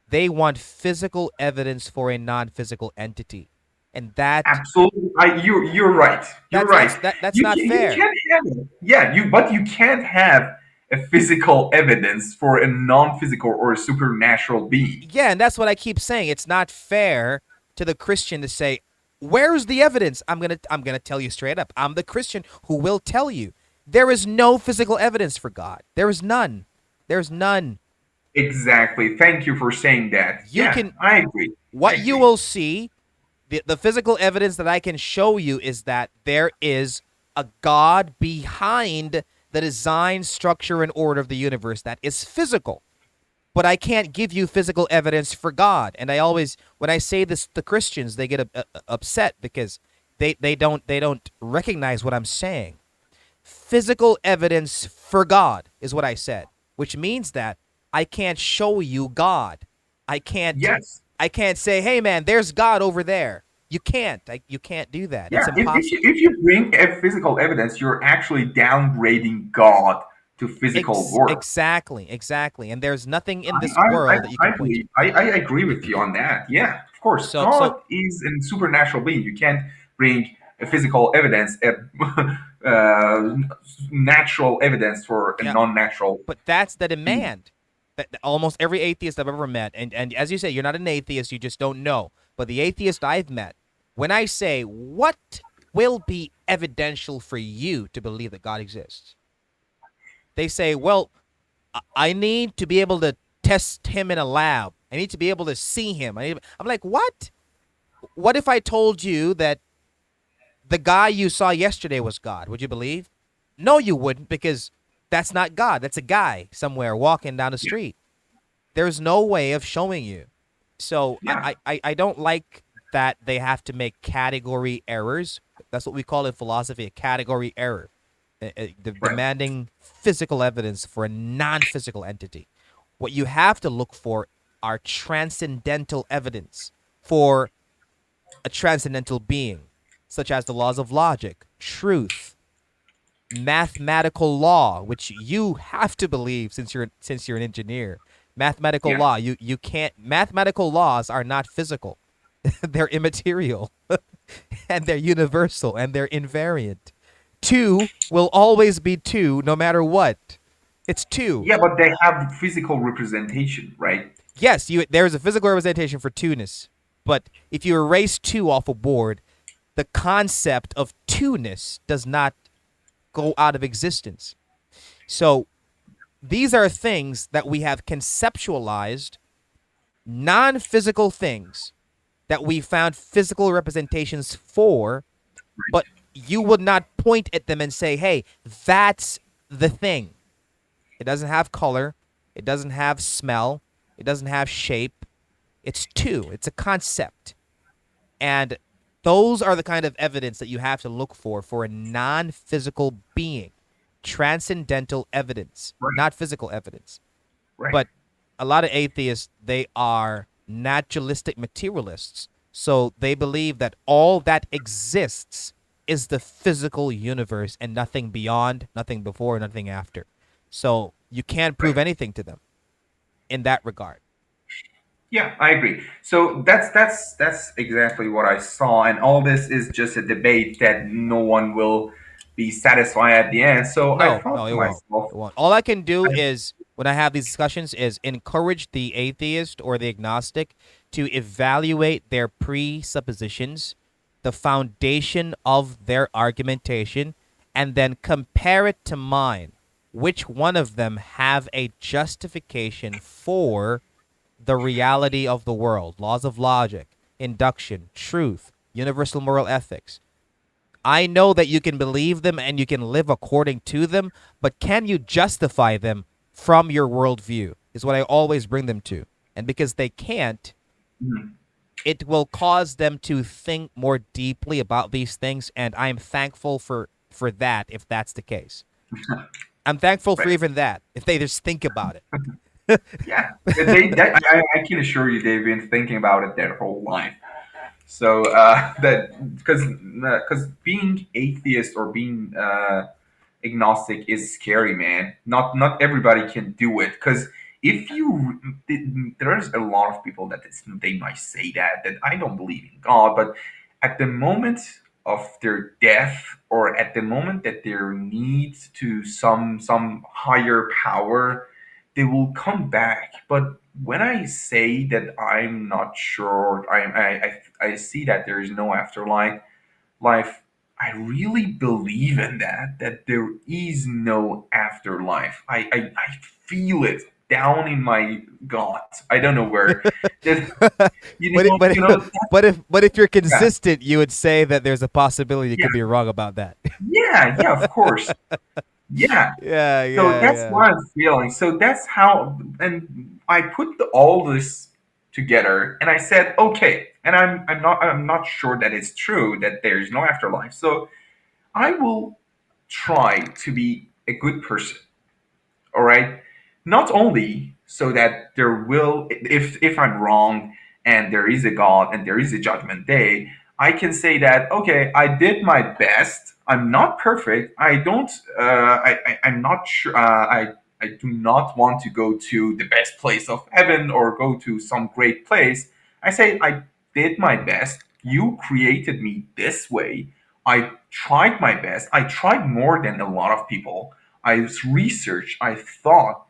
they want physical evidence for a non-physical entity. And Absolutely. You're right. You're right. that's not You fair. can't have it. Yeah, but you can't have a physical evidence for a non-physical or a supernatural being. Yeah, and that's what I keep saying. It's not fair to the Christian to say, "Where's the evidence?" I'm going to tell you straight up. I'm the Christian who will tell you there is no physical evidence for God. There is none. There's none. Exactly. Thank you for saying that. You Yeah, can I agree. I What you agree. will see, the physical evidence that I can show you is that there is a God behind the design, structure, and order of the universe that is physical. But I can't give you physical evidence for God. And I always, when I say this to Christians, they get upset because they don't recognize what I'm saying. Physical evidence for God is what I said, which means that I can't show you God. I can't Yes. I can't say, "Hey man, there's God over there." You can't. You can't do that. That's Yeah. If impossible. you bring a physical evidence, you're actually downgrading God to physical world. Exactly. And there's nothing in this world that you can point to. I agree with you on that. Yeah, of course, So God is a supernatural being. You can't bring a physical evidence, natural evidence for a yeah, non-natural but that's the being. demand that almost every atheist I've ever met, and as you say, you're not an atheist, you just don't know. But the atheist I've met, when I say what will be evidential for you to believe that God exists, they say, well, I need to be able to test him in a lab. I need to be able to see him. I'm like, what? What if I told you that the guy you saw yesterday was God? Would you believe? No, you wouldn't, because that's not God. That's a guy somewhere walking down the Yeah, street. There's no way of showing you. So yeah, I don't like that they have to make category errors. That's what we call in philosophy a category error, right, demanding physical evidence for a non physical entity. What you have to look for are transcendental evidence for a transcendental being, such as the laws of logic, truth, mathematical law, which you have to believe since you're an engineer. Mathematical yeah, law, you can't. Mathematical laws are not physical; they're immaterial, and they're universal, and they're invariant. Two will always be two, no matter what. It's two. yeah. But they have physical representation, right? Yes, there is a physical representation for two-ness, but if you erase two off a board, the concept of two-ness does not go out of existence. So these are things that we have conceptualized, non physical things that we found physical representations for, but you would not point at them and say, hey, that's the thing. It doesn't have color, it doesn't have smell, it doesn't have shape. It's two, it's a concept. And those are the kind of evidence that you have to look for a non physical being. Transcendental evidence, Right, not physical evidence. right, But a lot of atheists, they are naturalistic materialists. So they believe that all that exists is the physical universe and nothing beyond, nothing before, nothing after. So you can't prove right. anything to them in that regard. Yeah, I agree. So that's exactly what I saw, and all this is just a debate that no one will be satisfied at the end. So I No, thought it to won't. myself, It won't. All I can do I, is when I have these discussions is encourage the atheist or the agnostic to evaluate their presuppositions, the foundation of their argumentation, and then compare it to mine. Which one of them have a justification for the reality of the world, laws of logic, induction, truth, universal moral ethics? I know that you can believe them and you can live according to them, but can you justify them from your worldview? Is what I always bring them to. And because they can't, Mhm. it will cause them to think more deeply about these things. And I'm thankful for that if that's the case. I'm thankful for right, even that, if they just think about it. yeah, I can assure you they've been thinking about it their whole life. So that because being atheist or being agnostic is scary, man. Not everybody can do it because if you there's a lot of people that they might say that I don't believe in God, but at the moment of their death or at the moment that there needs to some higher power, they will come back. But when I say that I'm not sure, I see that there is no afterlife life. I really believe in that there is no afterlife. I feel it down in my gut. I don't know where. That but it, but but if you're yeah, consistent, you would say that there's a possibility you yeah, could be wrong about that. yeah, of course. Yeah. Yeah, So yeah, that's yeah. what I'm feeling. So that's how, and I put all this together, and I said, okay, and I'm not sure that it's true that there's no afterlife. So I will try to be a good person. All right. Not only so that there will, if I'm wrong and there is a God and there is a judgment day, I can say that okay, I did my best. I'm not perfect. I don't. I'm not sure. I do not want to go to the best place of heaven or go to some great place. I say I did my best. You created me this way. I tried my best. I tried more than a lot of people. I researched. I thought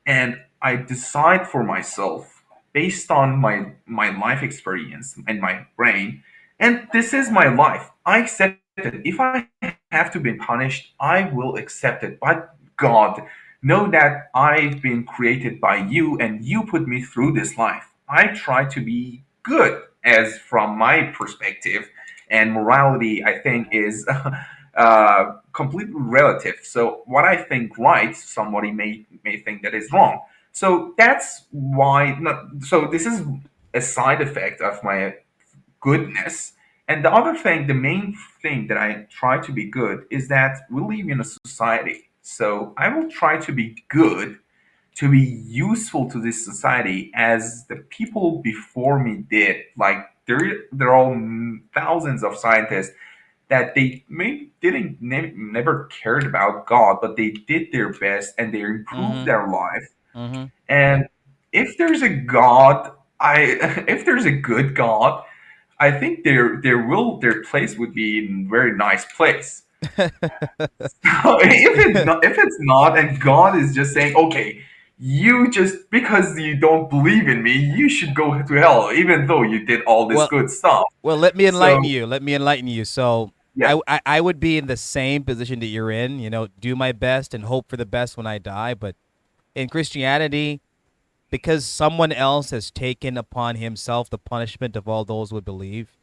and I decide for myself based on my life experience and my brain. And this is my life. I accept it. If I have to be punished, I will accept it. But God, know that I've been created by you and you put me through this life. I try to be good as from my perspective, and morality I think is completely relative. So what I think right, somebody may think that is wrong. So that's why. Not, so this is a side effect of my goodness. And the other thing, the main thing that I try to be good is that we live in a society. So I will try to be good to be useful to this society as the people before me did. Like there are thousands of scientists that they maybe didn't never cared about God, but they did their best and they improved Mm-hmm. their life. Mm-hmm. And if there's a God, I if there's a good God, I think their place would be in a very nice place. If it's not, and God is just saying, okay, you just because you don't believe in me, you should go to hell, even though you did all this well, good stuff. let me enlighten So you. Let me enlighten you. So yeah, I would be in the same position that you're in. You know, do my best and hope for the best when I die. But in Christianity, because someone else has taken upon himself the punishment of all those who would believe,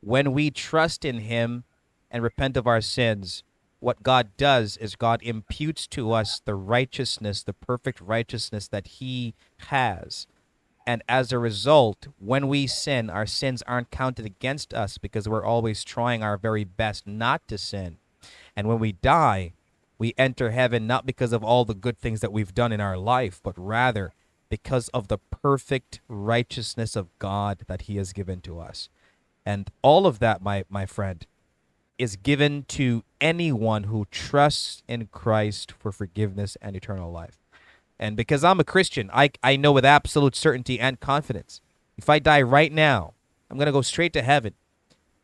when we trust in him and repent of our sins, what God does is God imputes to us the righteousness, the perfect righteousness that he has. And as a result, when we sin, our sins aren't counted against us because we're always trying our very best not to sin. And when we die, we enter heaven not because of all the good things that we've done in our life, but rather because of the perfect righteousness of God that he has given to us. And all of that, my friend, is given to anyone who trusts in Christ for forgiveness and eternal life. And because I'm a Christian, I know with absolute certainty and confidence, if I die right now, I'm going to go straight to heaven.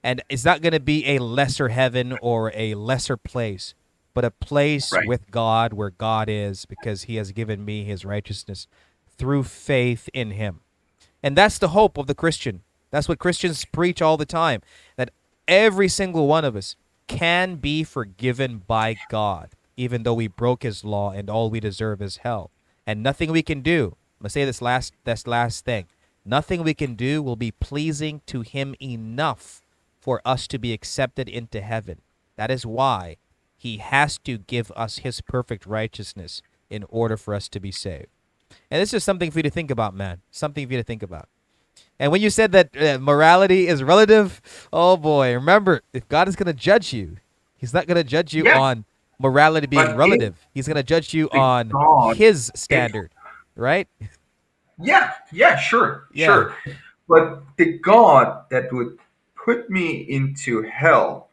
And it's not going to be a lesser heaven or a lesser place, but a place right. with God where God is because he has given me his righteousness through faith in him. And that's the hope of the Christian. That's what Christians preach all the time, that every single one of us can be forgiven by God, even though we broke his law and all we deserve is hell. And nothing we can do, I'm going to say this last thing, nothing we can do will be pleasing to him enough for us to be accepted into heaven. That is why he has to give us his perfect righteousness in order for us to be saved. And this is something for you to think about, man. Something for you to think about. And when you said that morality is relative, oh boy, remember, if God is going to judge you, he's not going to judge you Yeah, on morality being but if relative. He's going to judge you the on God, his if standard, right? yeah, yeah, sure, Yeah. sure. But the God that would put me into hell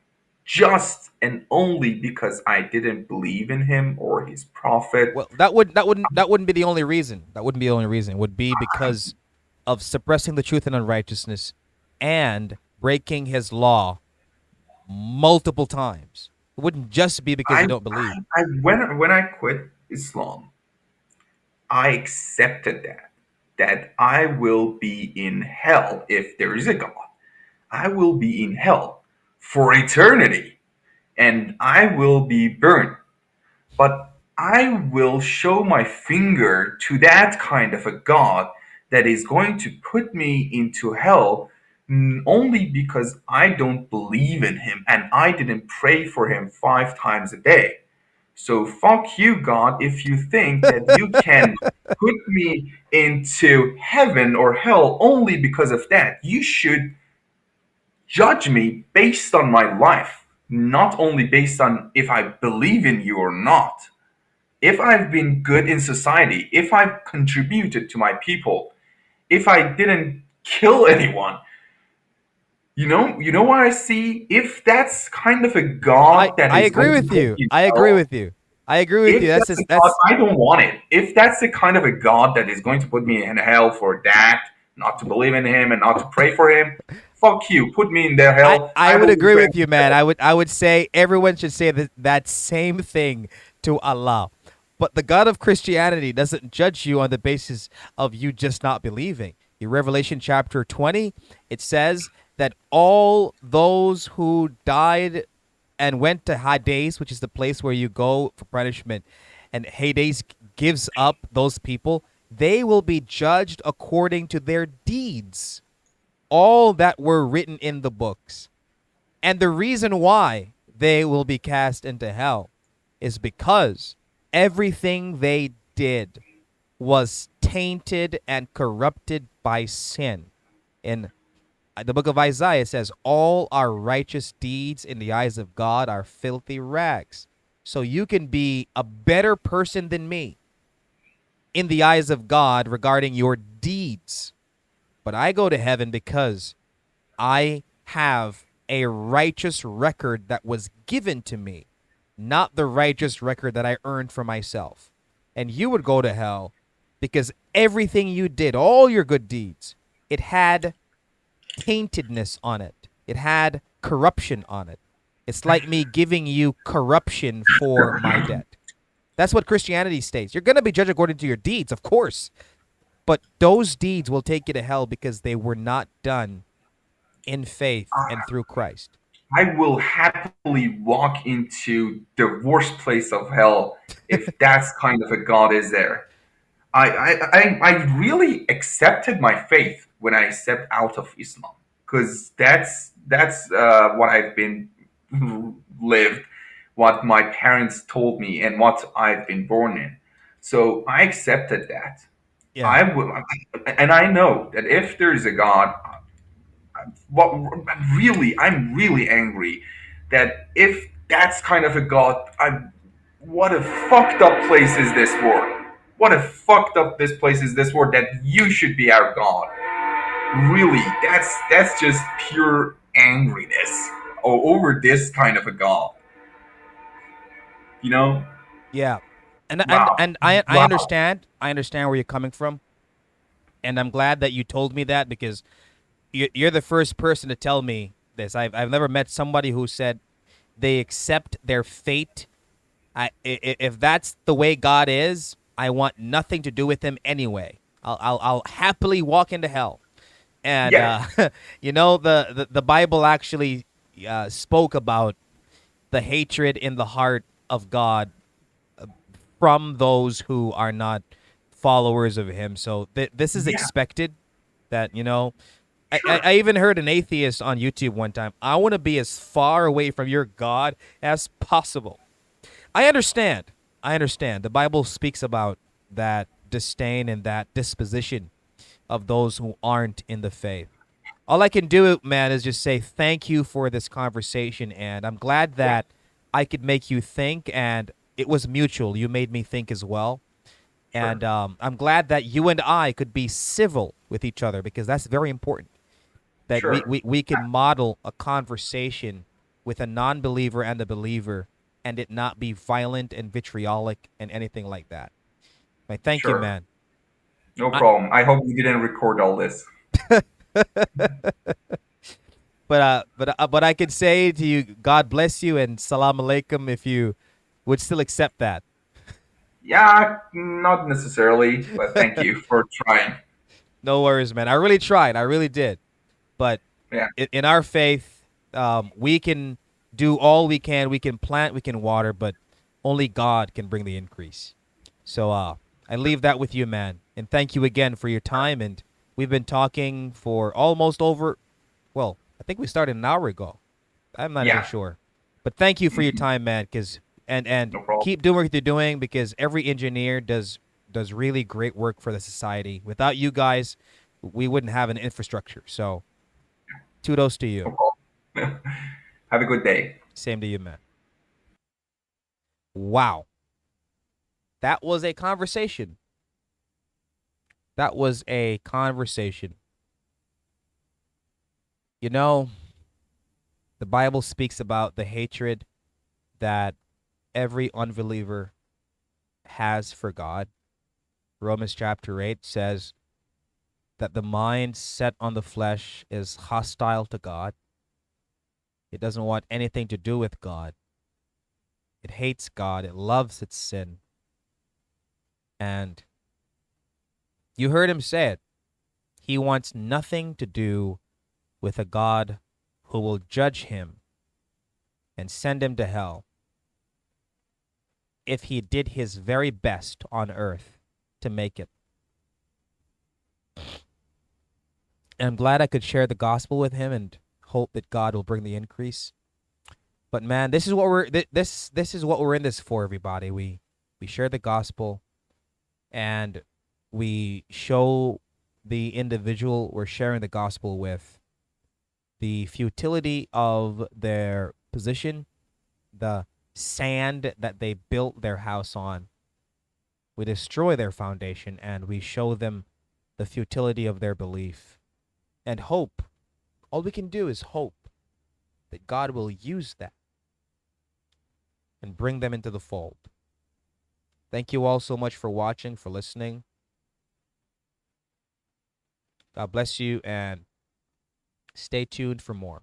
just and only because I didn't believe in him or his prophet, Well, that wouldn't be the only reason. That wouldn't be the only reason. It would be because of suppressing the truth and unrighteousness and breaking his law multiple times. It wouldn't just be because I, you don't believe. when I quit Islam, I accepted that I will be in hell if there is a God. I will be in hell for eternity and I will be burned. But I will show my finger to that kind of a God that is going to put me into hell only because I don't believe in him and I didn't pray for him 5 times a day. So fuck you, God, if you think that you can put me into heaven or hell only because of that. You should judge me based on my life, not only based on if I believe in you or not. If I've been good in society, if I've contributed to my people, if I didn't kill anyone, You know what I see? If that's kind of a I God that I is agree going to with put you. me in I agree hell, with you. I agree with you. if That's that's just, a God, that's I don't want it. If that's the kind of a God that is going to put me in hell for that, not to believe in Him and not to pray for Him, fuck you. Put me in the hell. I I would will be agree praying with you, for man. I would say everyone should say that same thing to Allah. But the God of Christianity doesn't judge you on the basis of you just not believing. In Revelation chapter 20, it says that all those who died and went to Hades, which is the place where you go for punishment, and Hades gives up those people, they will be judged according to their deeds, all that were written in the books. And the reason why they will be cast into hell is because everything they did was tainted and corrupted by sin. In the book of Isaiah, it says, all our righteous deeds in the eyes of God are filthy rags. So you can be a better person than me in the eyes of God regarding your deeds. But I go to heaven because I have a righteous record that was given to me, not the righteous record that I earned for myself. And you would go to hell because everything you did, all your good deeds, it had taintedness on it. It had corruption on it. It's like me giving you corruption for my debt. That's what Christianity states. You're going to be judged according to your deeds, of course, but those deeds will take you to hell because they were not done in faith and through Christ. I will happily walk into the worst place of hell if that's kind of a God is there. I really accepted my faith when I stepped out of Islam because that's what I've been lived, what my parents told me, and what I've been born in. So I accepted that. Yeah. I will, and I know that if there is a God, what I'm really angry that if that's kind of a God, what a fucked up place is this world? What a fucked up this place is this world that you should be our God? Really, that's just pure angriness over this kind of a God. You know? Yeah. And and Wow, and I wow. understand. I understand where you're coming from, and I'm glad that you told me that because you're the first person to tell me this. I've never met somebody who said they accept their fate. If that's the way God is, I want nothing to do with him anyway. I'll happily walk into hell. And Yeah, the Bible actually spoke about the hatred in the heart of God from those who are not followers of him. So this is yeah, expected that, I sure, even heard an atheist on YouTube one time. I want to be as far away from your God as possible. I understand. I understand. The Bible speaks about that disdain and that disposition of those who aren't in the faith. All I can do, man, is just say thank you for this conversation. And I'm glad yeah, that I could make you think, and it was mutual. You made me think as well. sure, And I'm glad that you and I could be civil with each other because that's very important. That we, sure, we, we can model a conversation with a non believer and a believer and it not be violent and vitriolic and anything like that. I thank you, sure. man. No I, problem. I hope you didn't record all this. but I could say to you, God bless you and salam alaikum if you would still accept that. Yeah, not necessarily, but thank you for trying. No worries, man. I really tried. I really did. But Yeah, in our faith, we can do all we can. We can plant, we can water, but only God can bring the increase. So I leave that with you, man. And thank you again for your time. And we've been talking for almost over, well, I think we started an hour ago. I'm not even yeah, sure. But thank you for your mhm, time, man, cuz and no problem. keep doing what you're doing because every engineer does really great work for the society. Without you guys, we wouldn't have an infrastructure. So, kudos to No you. problem. Have a good day. Same to you, man. Wow. That was a conversation. That was a conversation. You know, The Bible speaks about the hatred that every unbeliever has for God. Romans chapter 8 says that the mind set on the flesh is hostile to God. It doesn't want anything to do with God. It hates God. It loves its sin. And you heard him say it. He wants nothing to do with a God who will judge him and send him to hell if he did his very best on earth to make it. And I'm glad I could share the gospel with him and hope that God will bring the increase. But man, this is what this is what we're in this for, everybody. We share the gospel and we show the individual we're sharing the gospel with the futility of their position, the sand that they built their house on. We destroy their foundation and we show them the futility of their belief and hope. All we can do is hope that God will use that and bring them into the fold. Thank you all so much for watching, for listening. God bless you and stay tuned for more.